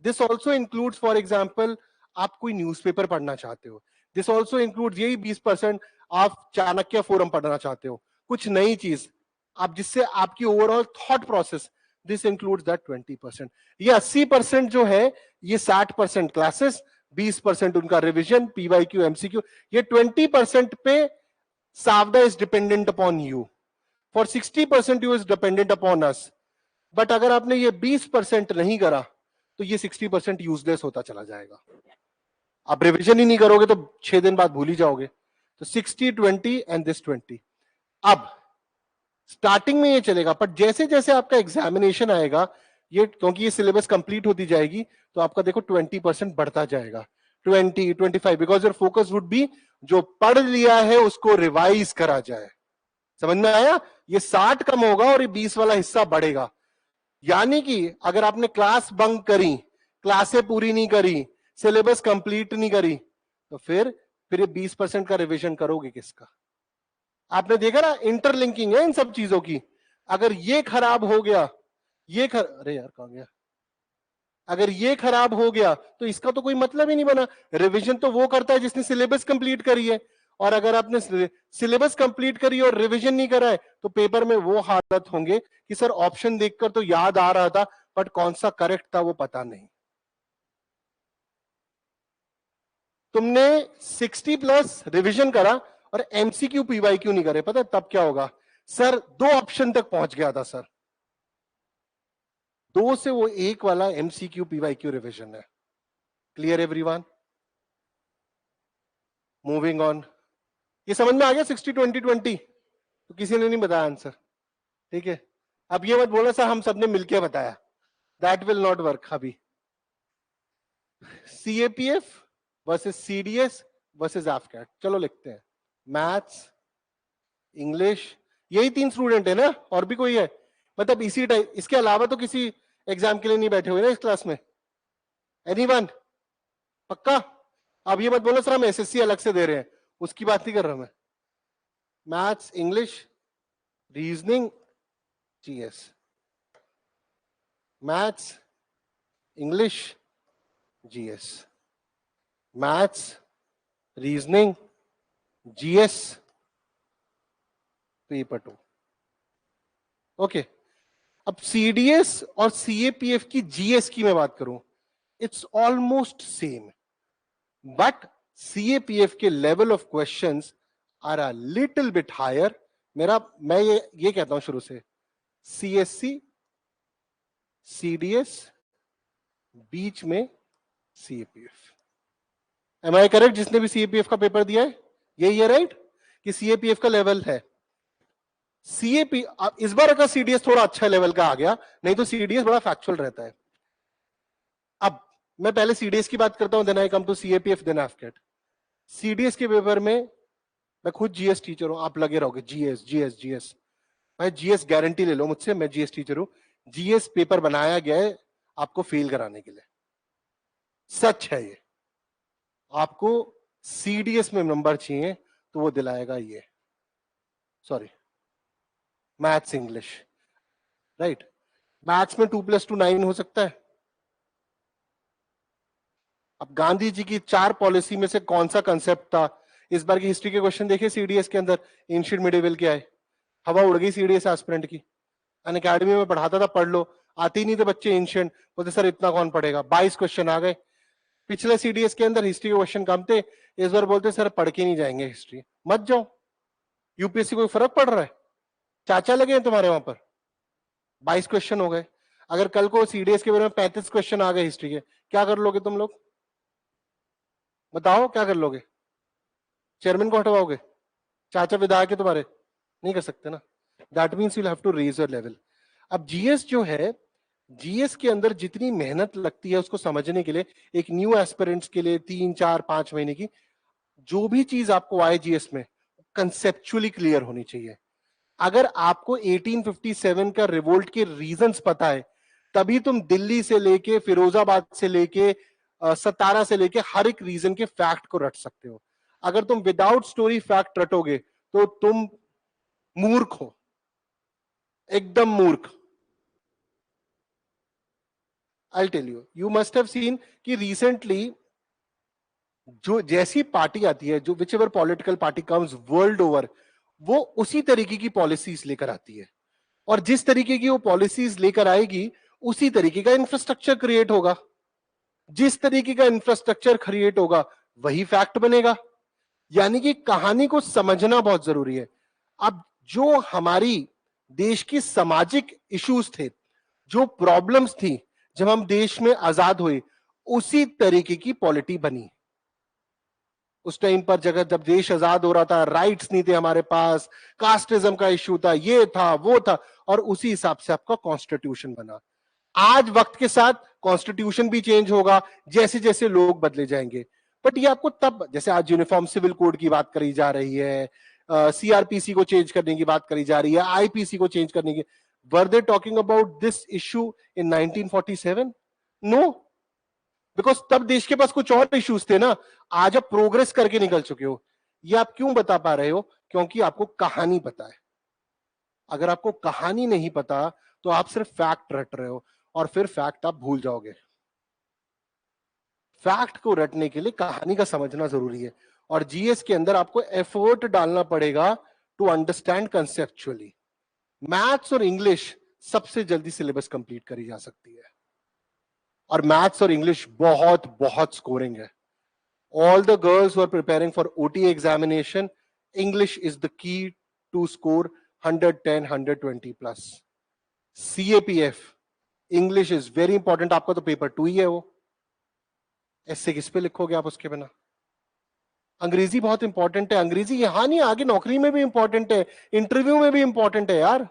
This also includes, for example, आप कोई न्यूज़पेपर पढ़ना चाहते हो, दिस ऑल्सो इंक्लूड्स, यही 20%, आप चाणक्य फोरम पढ़ना चाहते हो, कुछ नई चीज आप, जिससे आपकी overall thought process, this includes that 20%। ये 80% जो है, ये 60% क्लासेस, 20% उनका रिविजन, पीवाईक्यू, एमसीक्यू। ये 20% पे सावधा is dependent upon you, for 60% you is dependent upon us. But अगर आपने ये 20% नहीं करा, तो ये 60% यूजलेस होता चला जाएगा। आप रिवीजन ही नहीं करोगे तो 6 दिन बाद भूल ही जाओगे। तो 60-20 एंड दिस 20। अब स्टार्टिंग में ये चलेगा, पर जैसे जैसे आपका एग्जामिनेशन आएगा, ये क्योंकि ये सिलेबस कंप्लीट होती जाएगी, तो आपका देखो 20% बढ़ता जाएगा, 20-25, because your focus would be जो पढ़ लिया है उसको रिवाइज करा जाए। समझ में आया? ये 60 कम होगा और ये 20 वाला हिस्सा बढ़ेगा। यानी कि अगर आपने क्लास बंक करी, क्लासें पूरी नहीं करी, सिलेबस कंप्लीट नहीं करी, तो फिर ये 20% का रिवीजन करोगे किसका? आपने देखा ना, इंटरलिंकिंग है इन सब चीजों की। अगर ये खराब हो गया, अरे यार कहां गया, अगर ये खराब हो गया तो इसका तो कोई मतलब ही नहीं बना। रिवीजन तो वो करता है जिसने सिलेबस कंप्लीट करी है, और अगर आपने सिलेबस कंप्लीट करी और रिवीजन नहीं करा है, तो पेपर में वो हालत होंगे कि सर ऑप्शन देखकर तो याद आ रहा था, बट कौन सा करेक्ट था वो पता नहीं। तुमने 60+ रिवीजन करा और एमसीक्यू पीवाईक्यू नहीं करे, पता है तब क्या होगा? सर 2 ऑप्शन तक पहुंच गया था सर, 2 से वो 1 वाला एमसीक्यू पीवाईक्यू रिवीजन है। Clear everyone? Moving on. ये समझ में आ गया 60-20-20? तो किसी ने नहीं बताया आंसर, ठीक है। अब ये मत बोला सर हम सबने मिलके बताया, दैट विल नॉट वर्क अभी। CAPF versus CDS versus AFCAT, चलो लिखते हैं। मैथ्स, इंग्लिश, यही 3 स्टूडेंट है ना, और भी कोई है? मतलब इसी टाइप, इसके अलावा तो किसी एग्जाम के लिए नहीं बैठे हुए ना इस क्लास में? एनीवन? पक्का? अब ये मत बोलो सर हम SSC अलग से दे रहे हैं, उसकी बात नहीं कर रहा मैं। Maths, English, reasoning, GS। Maths, English, GS। Maths, reasoning, GS, paper 2। Okay, अब CDS और CAPF की GS की मैं बात करूं, it's almost same, but CAPF के level of questions are a little bit higher. मैं ये कहता हूं शुरू से, CSC, CDS, बीच में CAPF। एम आई करेक्ट? जिसने भी CAPF का पेपर दिया है यही है राइट, कि CAPF का लेवल है। CAP इस बार का CDS थोड़ा अच्छा लेवल का आ गया, नहीं तो CDS बड़ा फैक्चुअल रहता है। अब मैं पहले CDS की बात करता हूं, then I come to CAPF, then AFCAT। CDS के पेपर में मैं खुद GS टीचर हूं, आप लगे रहोगे GS GS GS, भाई GS गारंटी ले लो मुझसे, मैं GS टीचर हूं। GS पेपर बनाया गया है आपको फेल कराने के लिए, सच है ये। आपको CDS में नंबर चाहिए तो वो दिलाएगा ये, sorry, maths English, right. Maths में 2+2 9 हो सकता है। अब गांधी जी की 4 पॉलिसी में से कौन सा कंसेप्ट था? इस बार की हिस्ट्री के क्वेश्चन देखिए CDS के अंदर, एंशिएंट मिडिवल क्या है? हवा उड़ गई CDS एस्पिरेंट की। अन अकेडमी में पढ़ाता था, पढ़ लो, आती नहीं थे बच्चे एंशिएंट, बोलते सर इतना कौन पढ़ेगा, 22 क्वेश्चन आ गए। पिछले CDS के अंदर हिस्ट्री के क्वेश्चन कम थे, इस बार बोलते सर पढ़ के नहीं जाएंगे हिस्ट्री, मत जाओ। UPSC को फर्क पड़ रहा है? चाचा लगे हैं तुम्हारे वहां पर? 22 क्वेश्चन हो गए। अगर कल को CDS के बारे में 35 क्वेश्चन आ गए हिस्ट्री के, क्या कर लोगे तुम लोग? बताओ क्या कर लोगे? चेयरमैन को हटवाओगे? चाचा विधायक है तुम्हारे, नहीं कर सकते ना। That means you have to raise your level. अब GS जो है, GS के अंदर जितनी मेहनत लगती है उसको समझने के लिए, एक न्यू एस्पिरेंट्स के लिए 3 4 5 महीने की, जो भी चीज आपको आए GS में, कंसेप्चुअली क्लियर होनी चाहिए। अगर आपको 1857 का रिवोल्ट के रीजंस पता है, तभी तुम दिल्ली से लेके फिरोजाबाद से लेके सतारा से लेके हर एक रीजन के फैक्ट को रट सकते हो। अगर तुम विदाउट स्टोरी फैक्ट रटोगे तो तुम मूर्ख हो, एकदम मूर्ख। I tell you, you must have seen कि रिसेंटली जो जैसी पार्टी आती है, जो whichever political party comes world over, वो उसी तरीके की पॉलिसीज लेकर आती है, और जिस तरीके की वो पॉलिसीज लेकर आएगी उसी तरीके का इंफ्रास्ट्रक्चर क्रिएट होगा। जिस तरीके का इंफ्रास्ट्रक्चर क्रिएट होगा वही फैक्ट बनेगा। यानी कि कहानी को समझना बहुत जरूरी है। अब जो हमारी देश की सामाजिक इश्यूज थे, जो प्रॉब्लम्स थी जब हम देश में आजाद हुए, उसी तरीके की पॉलिटी बनी। उस टाइम पर जगह जब देश आजाद हो रहा था, राइट्स नहीं थे हमारे पास, कास्टिज्म का इश्यू था, ये था वो था, और उसी हिसाब से आपका कॉन्स्टिट्यूशन बना। आज वक्त के साथ कॉन्स्टिट्यूशन भी चेंज होगा जैसे जैसे लोग बदले जाएंगे, बट ये आपको तब, जैसे आज यूनिफॉर्म सिविल कोड की बात करी जा रही है, CRPC को चेंज करने की बात करी जा रही है, IPC को चेंज करने की, were they talking about this issue in 1947? No, because तब देश के पास कुछ और इश्यूज थे ना। आज आप प्रोग्रेस करके निकल चुके हो। ये आप क्यों बता पा रहे हो? क्योंकि आपको कहानी पता है। अगर आपको कहानी नहीं पता तो आप सिर्फ फैक्ट रट रहे हो, और फिर फैक्ट आप भूल जाओगे। फैक्ट को रटने के लिए कहानी का समझना जरूरी है, और GS के अंदर आपको एफर्ट डालना पड़ेगा टू अंडरस्टैंड कंसेप्चुअली। मैथ्स और इंग्लिश सबसे जल्दी सिलेबस कंप्लीट करी जा सकती है, और मैथ्स और इंग्लिश बहुत बहुत स्कोरिंग है। All the girls who are preparing for OT examination, English is the key to score 110, 120 plus. CAPF, English is very important. आपका तो पेपर 2 ही है वो, ऐसे किस पे लिखोगे आप उसके बिना? अंग्रेजी बहुत इंपॉर्टेंट है। अंग्रेजी यहां नहीं, आगे नौकरी में भी इंपॉर्टेंट है, इंटरव्यू में भी इंपॉर्टेंट है यार।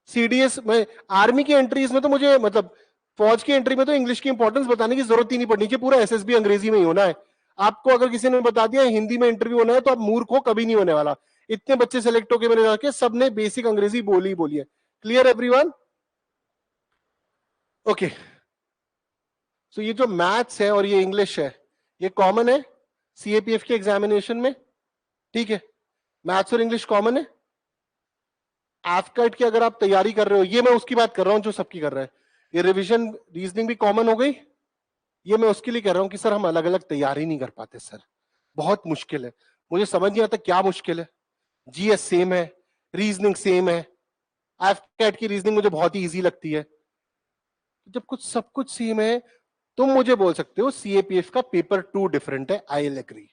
सीडीएस में, आर्मी की एंट्रीज में तो मुझे मतलब फौज की एंट्री में तो इंग्लिश की इंपॉर्टेंस बताने की जरूरत ही नहीं पड़नी चाहिए, पूरा एसएसबी अंग्रेजी में ही होना है। आपको अगर किसी ने बता दिया हिंदी में इंटरव्यू होना है तो आप मूर्ख हो, कभी नहीं होने वाला। इतने बच्चे सेलेक्ट होकर मेरे जाके सबने बेसिक अंग्रेजी बोली ही बोली है। Clear everyone? ओके, सो ये जो मैथ्स है और ये इंग्लिश है ये कॉमन है सीएपीएफ के एग्जामिनेशन में, ठीक है? मैथ्स और इंग्लिश कॉमन है। एफकैट की अगर आप तैयारी कर रहे हो, ये मैं उसकी बात कर रहा हूं जो सबकी कर रहा है, ये रिवीजन रीजनिंग भी कॉमन हो गई, ये मैं उसके लिए कह रहा हूं कि सर हम अलग अलग तैयारी नहीं कर पाते सर, बहुत मुश्किल है, मुझे समझ नहीं आता क्या मुश्किल है। जीएस सेम है, रीजनिंग सेम है, एफकैट की रीजनिंग मुझे बहुत ही इजी लगती है। जब कुछ सब कुछ सेम है, तुम मुझे बोल सकते हो सीएपीएफ का पेपर 2 डिफरेंट है, आई विल एग्री।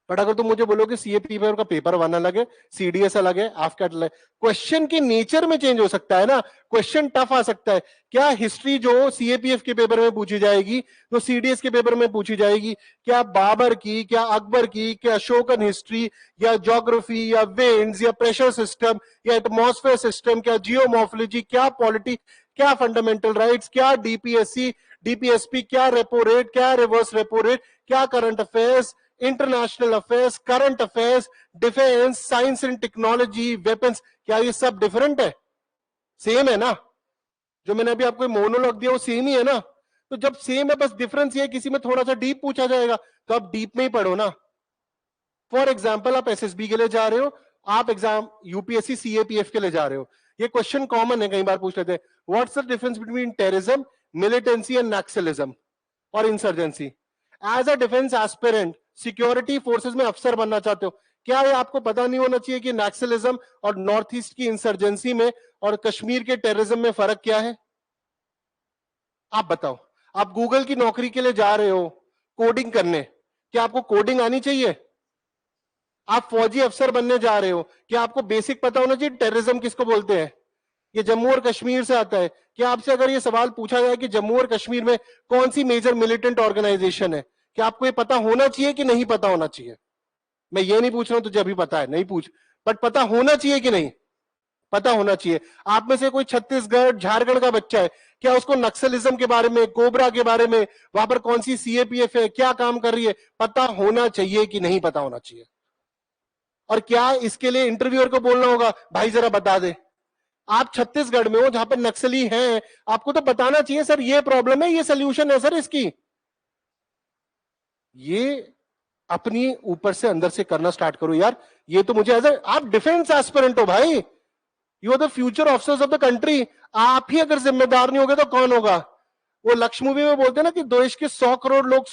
बट अगर तुम मुझे बोलोगे सीएपीएफ का पेपर 1 अलग है, सीडीएस अलग है, एफकैट अलग है, क्वेश्चन के नेचर में चेंज हो सकता है ना, क्वेश्चन टफ आ सकता है। क्या हिस्ट्री जो सीएपीएफ के पेपर में पूछी जाएगी तो सीडीएस के पेपर में पूछी जाएगी? क्या बाबर की, क्या अकबर की, क्या अशोकन हिस्ट्री, या ज्योग्राफी, या विंड्स, या प्रेशर सिस्टम, या एटमॉस्फेयर सिस्टम, क्या जियोमॉर्फोलॉजी, क्या पॉलिटी, क्या फंडामेंटल राइट्स, क्या डीपीएससी, डीपीएसपी, क्या रेपो रेट, क्या रिवर्स रेपो रेट, क्या current affairs, international affairs, current affairs, defence, science and technology, weapons, क्या ये सब डिफरेंट है? सेम है ना? जो मैंने अभी आपको मोनोलॉग दिया वो सेम ही है ना? तो जब सेम है, बस डिफरेंस ये है किसी में थोड़ा सा डीप पूछा जाएगा तो आप डीप में ही पढ़ो ना। फॉर एग्जाम्पल आप एसएसबी के लिए जा रहे हो, आप एग्जाम यूपीएससी सीएपीएफ के लिए जा रहे हो, ये क्वेश्चन कॉमन है, कई बार पूछ लेते हैं, what's the difference between terrorism, militancy and naxalism और insurgency? As a defence aspirant, security forces में अफसर बनना चाहते हो, क्या ये आपको पता नहीं होना चाहिए कि नक्सलिज्म और नॉर्थ ईस्ट की इंसर्जेंसी में और कश्मीर के टेररिज्म में फर्क क्या है? आप बताओ। आप गूगल की नौकरी के लिए जा रहे हो कोडिंग करने, क्या आपको कोडिंग आनी चाहिए? आप फौजी अफसर बनने जा रहे हो, क्या आपको बेसिक पता होना चाहिए टेररिज्म किसको बोलते हैं? ये जम्मू और कश्मीर से आता है। क्या आपसे अगर ये सवाल पूछा जाए कि जम्मू और कश्मीर में कौन सी मेजर मिलिटेंट ऑर्गेनाइजेशन है, क्या आपको ये पता होना चाहिए कि नहीं पता होना चाहिए? मैं ये नहीं पूछ रहा हूं तुझे अभी पता है, नहीं पूछ, बट पता होना चाहिए कि नहीं? पता होना चाहिए। आप में से कोई छत्तीसगढ़ झारखंड का बच्चा है, क्या उसको नक्सलिज्म के बारे में, कोबरा के बारे में, वहां पर कौन सी सीएपीएफ है, क्या काम कर रही है, पता होना चाहिए कि नहीं पता होना चाहिए? और क्या इसके लिए इंटरव्यूअर को बोलना होगा भाई जरा बता दे? आप छत्तीसगढ़ में हो जहां पर नक्सली हैं, आपको तो बताना चाहिए सर ये प्रॉब्लम है, ये सोल्यूशन है सर इसकी। ये अपनी ऊपर से अंदर से करना स्टार्ट करो यार। ये तो मुझे आप डिफेंस एस्पिरेंट हो भाई, you are the future officers of the country. आप ही अगर जिम्मेदार नहीं होगे तो कौन होगा? वो लक्ष्य मूवी में बोलते हैं ना कि देश के 100 करोड़ लोग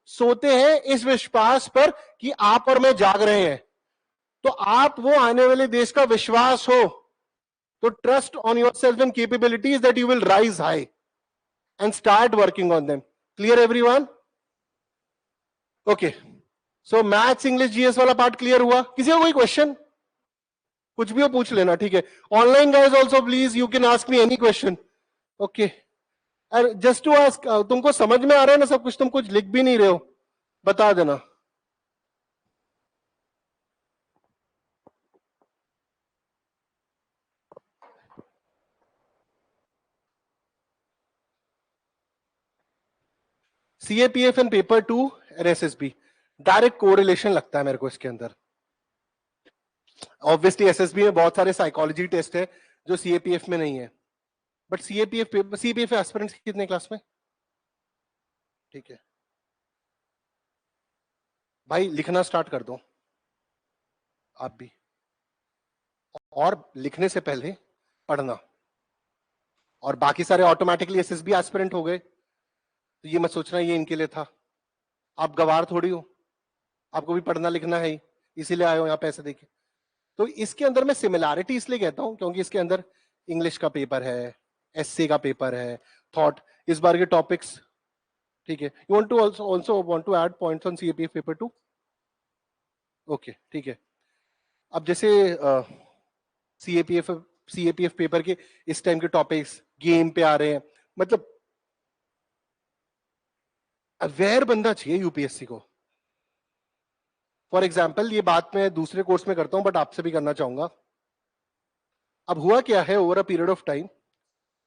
सोते हैं इस विश्वास पर कि आप और मैं जाग रहे हैं, तो आप वो आने वाले देश का विश्वास हो, तो trust on your self and capabilities that you will rise high and start working on them. Clear everyone? Okay, so maths English GS वाला पार्ट क्लियर हुआ? किसी को कोई क्वेश्चन? कुछ भी हो पूछ लेना, ठीक है? Online guys also please you can ask me any question. Okay, just to ask, तुमको समझ में आ रहा है ना सब कुछ? तुम कुछ लिख भी नहीं रहे हो, बता देना। सीएपीएफ एंड पेपर 2 और एसएसबी, डायरेक्ट कोरिलेशन लगता है मेरे को इसके अंदर। ऑब्वियसली एसएसबी में बहुत सारे साइकोलॉजी टेस्ट है जो सीएपीएफ में नहीं है, बट सीपीएफ एस्पिरेंट्स कितने क्लास में? ठीक है भाई, लिखना स्टार्ट कर दो आप भी, और लिखने से पहले पढ़ना, और बाकी सारे ऑटोमेटिकली एसएसबी एस्पिरेंट हो गए, तो ये मत सोचना ये इनके लिए था। आप गवार थोड़ी हो, आपको भी पढ़ना लिखना है, इसीलिए आए हो यहाँ पैसे देके। तो इसके अंदर मैं सिमिलैरिटी इसलिए कहता हूं क्योंकि इसके अंदर इंग्लिश का पेपर है, एसए का पेपर है, थॉट, इस बार के टॉपिक्स, ठीक है? You want to also want to add points on CAPF paper 2? Okay, ठीक है। अब जैसे सीएपीएफ सीएपीएफ पेपर के इस टाइम के टॉपिक्स गेम पे आ रहे हैं, मतलब अवेयर बंदा चाहिए यूपीएससी को। फॉर एग्जाम्पल, ये बात मैं दूसरे कोर्स में करता हूं बट आपसे भी करना चाहूंगा। अब हुआ क्या है over a period of time,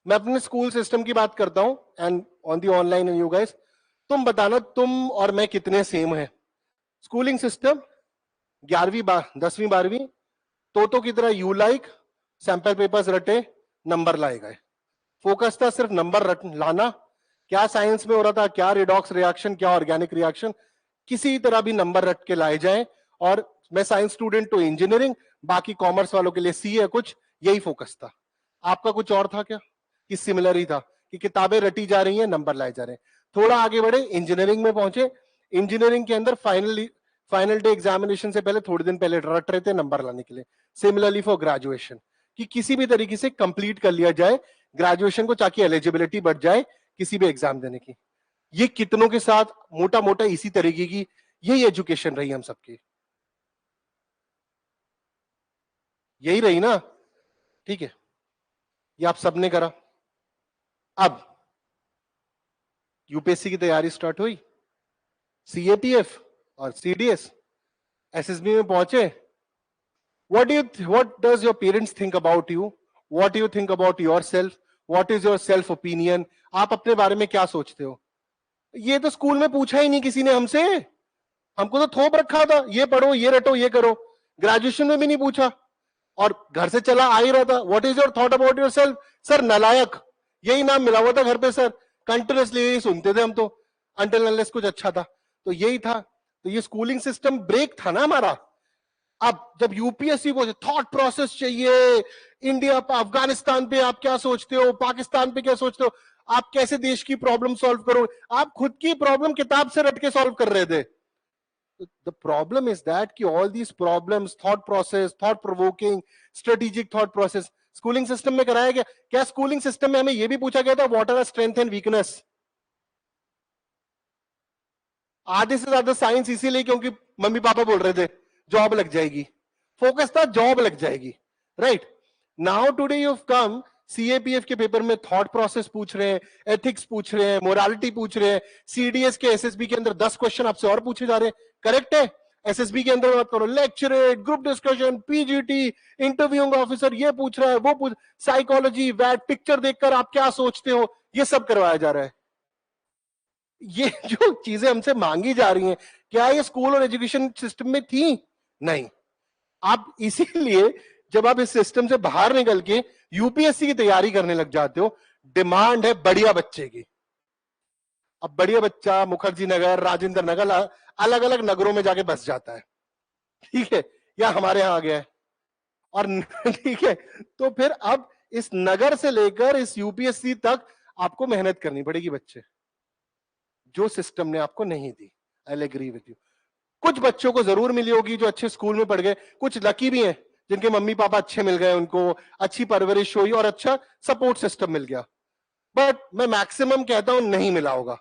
मैं अपने स्कूल सिस्टम की बात करता हूं and on the online and you guys, तुम बताना तुम और मैं कितने सेम हैं। स्कूलिंग सिस्टम 11वीं 10वीं 12वीं तो की तरह यू लाइक, सैंपल पेपर्स रटे, नंबर लाए गए। फोकस था सिर्फ नंबर लाना। क्या साइंस में हो रहा था, क्या रिडॉक्स रिएक्शन, क्या ऑर्गेनिक रिएक्शन, किसी तरह भी नंबर रट के लाए जाए। और मैं साइंस स्टूडेंट तो इंजीनियरिंग, बाकी कॉमर्स वालों के लिए सी है कुछ, यही फोकस था। आपका कुछ और था क्या कि सिमिलर ही था कि किताबें रटी जा रही हैं, नंबर लाए जा रहे हैं। थोड़ा आगे बढ़े, इंजीनियरिंग में पहुंचे। इंजीनियरिंग के अंदर फाइनल डे एग्जामिनेशन से पहले थोड़े दिन पहले रट रहे थे नंबर लाने के लिए। सिमिलरली फॉर ग्रेजुएशन, कि किसी भी तरीके से कंप्लीट कर लिया जाए ग्रेजुएशन को, ताकि एलिजिबिलिटी बढ़ जाए किसी भी एग्जाम देने की। ये कितनों के साथ मोटा मोटा इसी तरीके की यही एजुकेशन रही हम सबकी, यही रही ना। ठीक है, ये आप सबने करा। अब यूपीएससी की तैयारी स्टार्ट हुई, सीएपीएफ और सीडीएस, एसएसबी में पहुंचे। what does your parents think about you, what do you think about yourself, what is your self opinion, आप अपने बारे में क्या सोचते हो? ये तो स्कूल में पूछा ही नहीं किसी ने हमसे, हमको तो थोप रखा था ये पढ़ो ये रटो ये करो। ग्रेजुएशन में भी नहीं पूछा और घर से चला आ ही रहा था, what is your thought about your self? Sir नालायक, यही नाम मिला हुआ था घर पे सर, कंटिन्यूसली यही सुनते थे हम तो, अंटिल अनलेस कुछ अच्छा था तो यही था। तो ये स्कूलिंग सिस्टम ब्रेक था ना हमारा। अब जब यूपीएससी को थॉट प्रोसेस चाहिए, इंडिया अफगानिस्तान पे आप क्या सोचते हो, पाकिस्तान पे क्या सोचते हो, आप कैसे देश की प्रॉब्लम सॉल्व करो, आप खुद की प्रॉब्लम किताब से रट के सॉल्व कर रहे थे। The problem is that कि all these problems, thought process, thought provoking, strategic thought process, schooling system में कराया गया क्या? स्कूलिंग सिस्टम में हमें यह भी पूछा गया था what are strength and weakness. आधे से ज्यादा साइंस इसीलिए क्योंकि मम्मी पापा बोल रहे थे जॉब लग जाएगी, फोकस था जॉब लग जाएगी। Right now today you have come, CAPF के पेपर में थॉट प्रोसेस पूछ रहे हैं, एथिक्स पूछ रहे हैं, मोरालिटी पूछ रहे हैं। सीडीएस के एसएसबी के अंदर 10 क्वेश्चन आपसे और पूछे जा रहे हैं, करेक्ट है? एसएसबी के अंदर बात करो, lecturette, group discussion, PGT, interviewing officer ये पूछ रहा है वो पूछ, साइकोलॉजी, वैट, पिक्चर देखकर आप क्या सोचते हो, ये सब करवाया जा रहा है। ये जो चीजें हमसे मांगी जा रही हैं, क्या ये स्कूल और एजुकेशन सिस्टम में थी? नहीं। आप इसीलिए जब आप इस सिस्टम से बाहर निकल के यूपीएससी की तैयारी करने लग जाते हो, डिमांड है बढ़िया बच्चे की। अब बढ़िया बच्चा मुखर्जी नगर, राजेंद्र नगर, अलग अलग नगरों में जाके बस जाता है, ठीक है, या हमारे यहां आ गया है और ठीक है, तो फिर अब इस नगर से लेकर इस यूपीएससी तक आपको मेहनत करनी पड़ेगी बच्चे, जो सिस्टम ने आपको नहीं दी। I agree with you. कुछ बच्चों को जरूर मिली होगी जो अच्छे स्कूल में पढ़ गए, कुछ लकी भी हैं जिनके मम्मी पापा अच्छे मिल गए, उनको अच्छी परवरिश हुई और अच्छा सपोर्ट सिस्टम मिल गया, बट मैं मैक्सिमम कहता हूं नहीं मिला होगा।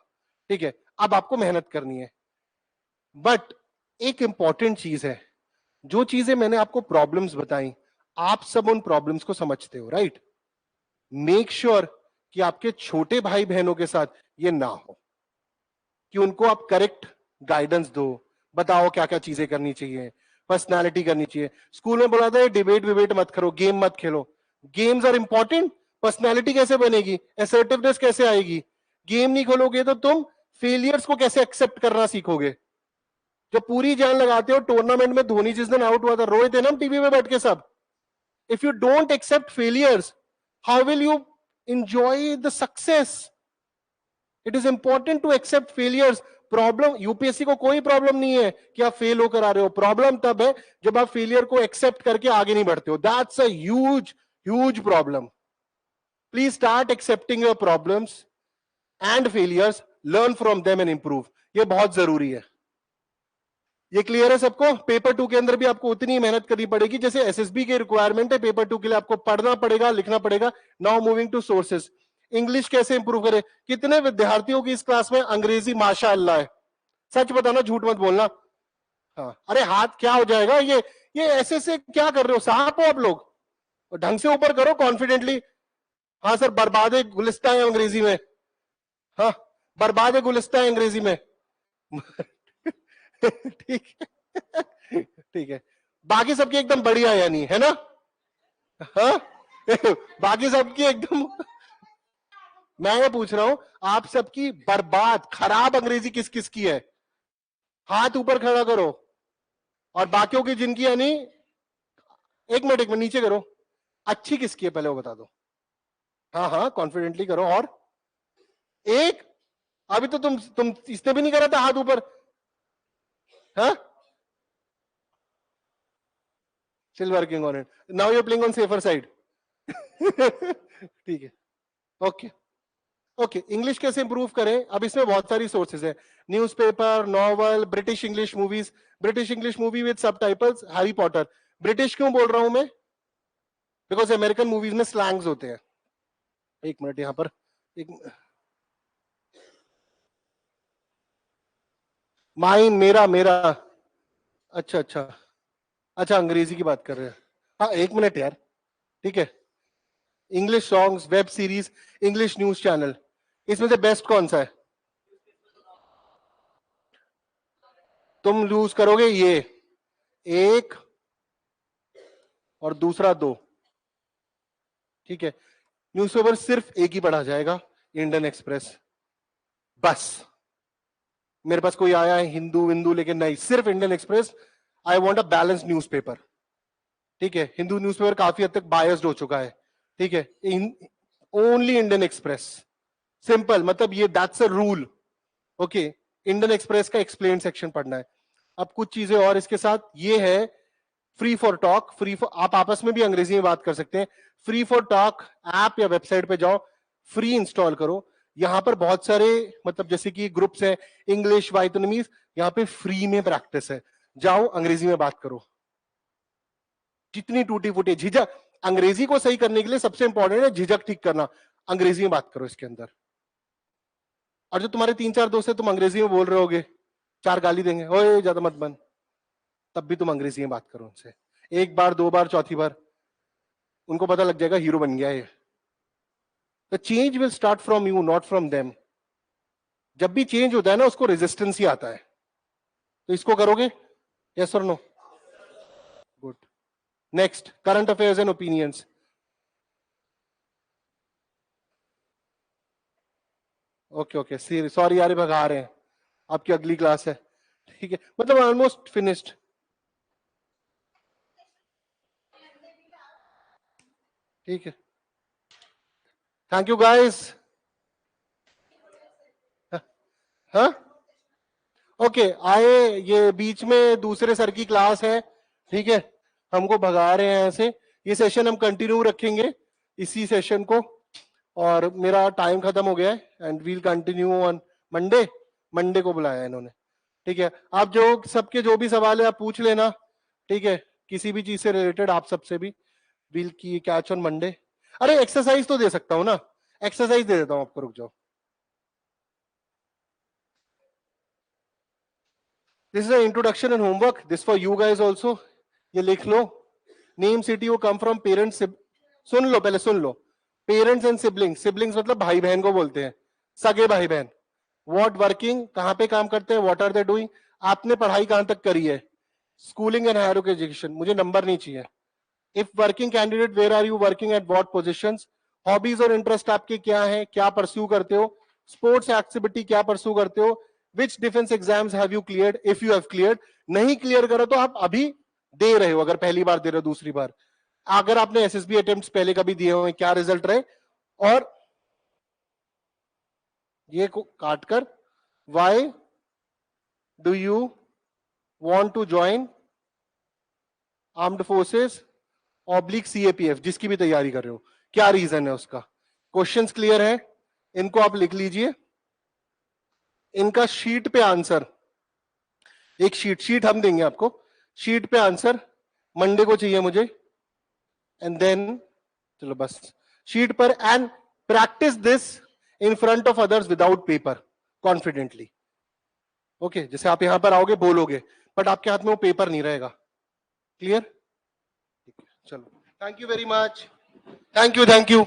ठीक है, अब आपको मेहनत करनी है। बट एक इंपॉर्टेंट चीज है, जो चीजें मैंने आपको प्रॉब्लम्स बताई, आप सब उन प्रॉब्लम्स को समझते हो, राइट? मेक श्योर कि आपके छोटे भाई बहनों के साथ ये ना हो, कि उनको आप करेक्ट गाइडेंस दो, बताओ क्या क्या चीजें करनी चाहिए, पर्सनालिटी करनी चाहिए। स्कूल में बोला था डिबेट विबेट मत करो, गेम मत खेलो। गेम्स आर इंपॉर्टेंट, पर्सनालिटी कैसे बनेगी, असर्टिवनेस कैसे आएगी? गेम नहीं खोलोगे तो तुम फेलियर्स को कैसे एक्सेप्ट करना सीखोगे? जब पूरी जान लगाते हो, टूर्नामेंट में धोनी जिस दिन आउट हुआ था रोए थे ना हम टीवी में बैठ के सब। If you don't accept failures, how will you enjoy the success? It is important to accept failures. Problem UPSC को कोई प्रॉब्लम नहीं है कि आप फेल होकर आ रहे हो, प्रॉब्लम तब है जब आप फेलियर को एक्सेप्ट करके आगे नहीं बढ़ते हो। That's a huge huge problem. Please start accepting your problems and failures, learn from them and improve. ये बहुत जरूरी है। ये क्लियर है सबको? पेपर 2 के अंदर भी आपको उतनी मेहनत करनी पड़ेगी जैसे एसएसबी की रिक्वायरमेंट है। पेपर 2 के लिए आपको पढ़ना पड़ेगा, लिखना पड़ेगा। Now moving to sources. English कैसे इंप्रूव करें? कितने विद्यार्थियों की इस क्लास में अंग्रेजी माशाअल्लाह है? सच बताना, झूठ मत बोलना। हाँ, अरे हाथ क्या हो जाएगा? ये ऐसे से क्या कर रहे हो? सांप हो आप लोग? ढंग से ऊपर करो, कॉन्फिडेंटली। हाँ सर, बर्बाद गुलिस्ता है अंग्रेजी में। हाँ, बर्बाद गुलिस्ता है अंग्रेजी में। ठीक है, ठीक है। बाकी सबकी एकदम बढ़िया, यानी है ना? हाँ, बाकी सबकी एकदम, मैं ये पूछ रहा हूं आप सबकी बर्बाद खराब अंग्रेजी किस किस की है? हाथ ऊपर खड़ा करो। और बाकियों की जिनकी यानी, एक मिनट नीचे करो, अच्छी किसकी है पहले वो बता दो। हाँ हाँ कॉन्फिडेंटली करो। और एक, अभी तो तुम इसने भी नहीं करा था हाथ ऊपर। हाँ, still working on it, now you are playing on safer side. ठीक है, ओके ओके। इंग्लिश कैसे इंप्रूव करें? अब इसमें बहुत सारी सोर्सेज है, newspaper, novel, British English movies, British English movie with subtitles, Harry Potter. British क्यों बोल रहा हूं मैं? बिकॉज अमेरिकन मूवीज में स्लैंग्स होते हैं। एक मिनट यहां पर, एक, माइन, मेरा मेरा, अच्छा अच्छा अच्छा, अंग्रेजी की बात कर रहे हैं। हाँ एक मिनट यार, ठीक है। English songs, web series, English news channel, इसमें से बेस्ट कौन सा है? तुम लूज करोगे ये एक और दूसरा दो, ठीक है। न्यूज़पेपर सिर्फ एक ही पढ़ा जाएगा, इंडियन एक्सप्रेस, बस। मेरे पास कोई आया है हिंदू विंदू, लेकिन नहीं, सिर्फ Indian express. I want a balance newspaper, ठीक है। हिंदू न्यूज़पेपर काफी हद तक बायस्ड हो चुका है, ठीक है। ओनली इंडियन एक्सप्रेस, सिंपल, मतलब ये that's a rule, okay. Indian express का एक्सप्लेन सेक्शन पढ़ना है। अब कुछ चीजें और इसके साथ ये है, free for talk, free for, आप आपस में भी अंग्रेजी में बात कर सकते हैं। फ्री फॉर टॉक ऐप या वेबसाइट पे जाओ, फ्री इंस्टॉल करो। यहां पर बहुत सारे, मतलब जैसे कि ग्रुप्स है, इंग्लिश वाइटनमीज, यहाँ पे फ्री में प्रैक्टिस है। जाओ अंग्रेजी में बात करो, जितनी टूटी फूटी झिझक, अंग्रेजी को सही करने के लिए सबसे इंपॉर्टेंट है झिझक ठीक करना। अंग्रेजी में बात करो इसके अंदर। और जो तुम्हारे 3-4 दोस्त है, तुम अंग्रेजी में बोल रहे होगे, 4 गाली देंगे, ओए ज्यादा मत बन, तब भी तुम अंग्रेजी में बात करो उनसे। एक बार, 2 बार, चौथी बार, उनको पता लग जाएगा हीरो बन गया है। The change will start from you, not from them. जब भी चेंज होता है ना, उसको रेजिस्टेंस ही आता है। तो इसको करोगे, यस और no? Good. Next, current affairs and opinions. Okay okay, sorry यार, भगा रहे हैं, आपकी अगली क्लास है, ठीक है, मतलब ऑलमोस्ट फिनिश्ड। ठीक है, थैंक यू गाइस। हाँ ओके, आए, ये बीच में दूसरे सर की क्लास है, ठीक है, हमको भगा रहे हैं ऐसे। ये सेशन हम कंटिन्यू रखेंगे, इसी सेशन को। और मेरा टाइम खत्म हो गया है, and we'll continue on Monday. Monday को बुलाया है इन्होंने, ठीक है। आप जो सबके जो भी सवाल है आप पूछ लेना, ठीक है, किसी भी चीज से रिलेटेड, आप सबसे भी। वील की कैच ऑन मंडे। अरे एक्सरसाइज तो दे सकता हूँ ना, एक्सरसाइज दे देता हूँ आपको, रुक जाओ। This is introduction and homework, this for you guys also. ये लिख लो, नेम सिटी वो कम फ्रॉम पेरेंट्स। सुन लो, पहले सुन लो। पेरेंट्स एंड सिबलिंग्स, सिबलिंग्स मतलब भाई बहन को बोलते हैं, सगे भाई बहन। व्हाट वर्किंग, कहां पे काम करते हैं, व्हाट आर दे डूइंग। आपने पढ़ाई कहां तक करी है, स्कूलिंग एंड हायर एजुकेशन, मुझे नंबर नहीं चाहिए। If working candidate, where are you working, at what positions. Hobbies और इंटरेस्ट आपके क्या है, क्या परस्यू करते हो। स्पोर्ट्स एक्टिविटी क्या परस्यू करते हो। Which defence exams have you cleared, if you have cleared. नहीं क्लियर करो तो आप अभी दे रहे हो, अगर पहली बार दे रहे हो, दूसरी बार, अगर आपने एसएसबी अटेम्प्ट्स पहले कभी दिए हुए, क्या रिजल्ट रहे। और ये को काटकर, why do you want to join armed forces oblique CAPF, जिसकी भी तैयारी कर रहे हो, क्या रीजन है उसका। क्वेश्चंस क्लियर है, इनको आप लिख लीजिए। इनका शीट पे आंसर, एक शीट हम देंगे आपको, शीट पे आंसर मंडे को चाहिए मुझे। एंड देन, चलो बस, शीट पर, and practice this in front of others without paper, confidently. Okay, जैसे आप यहां पर आओगे बोलोगे, बट आपके हाथ में वो पेपर नहीं रहेगा। क्लियर? चलो, thank you very much, thank you thank you.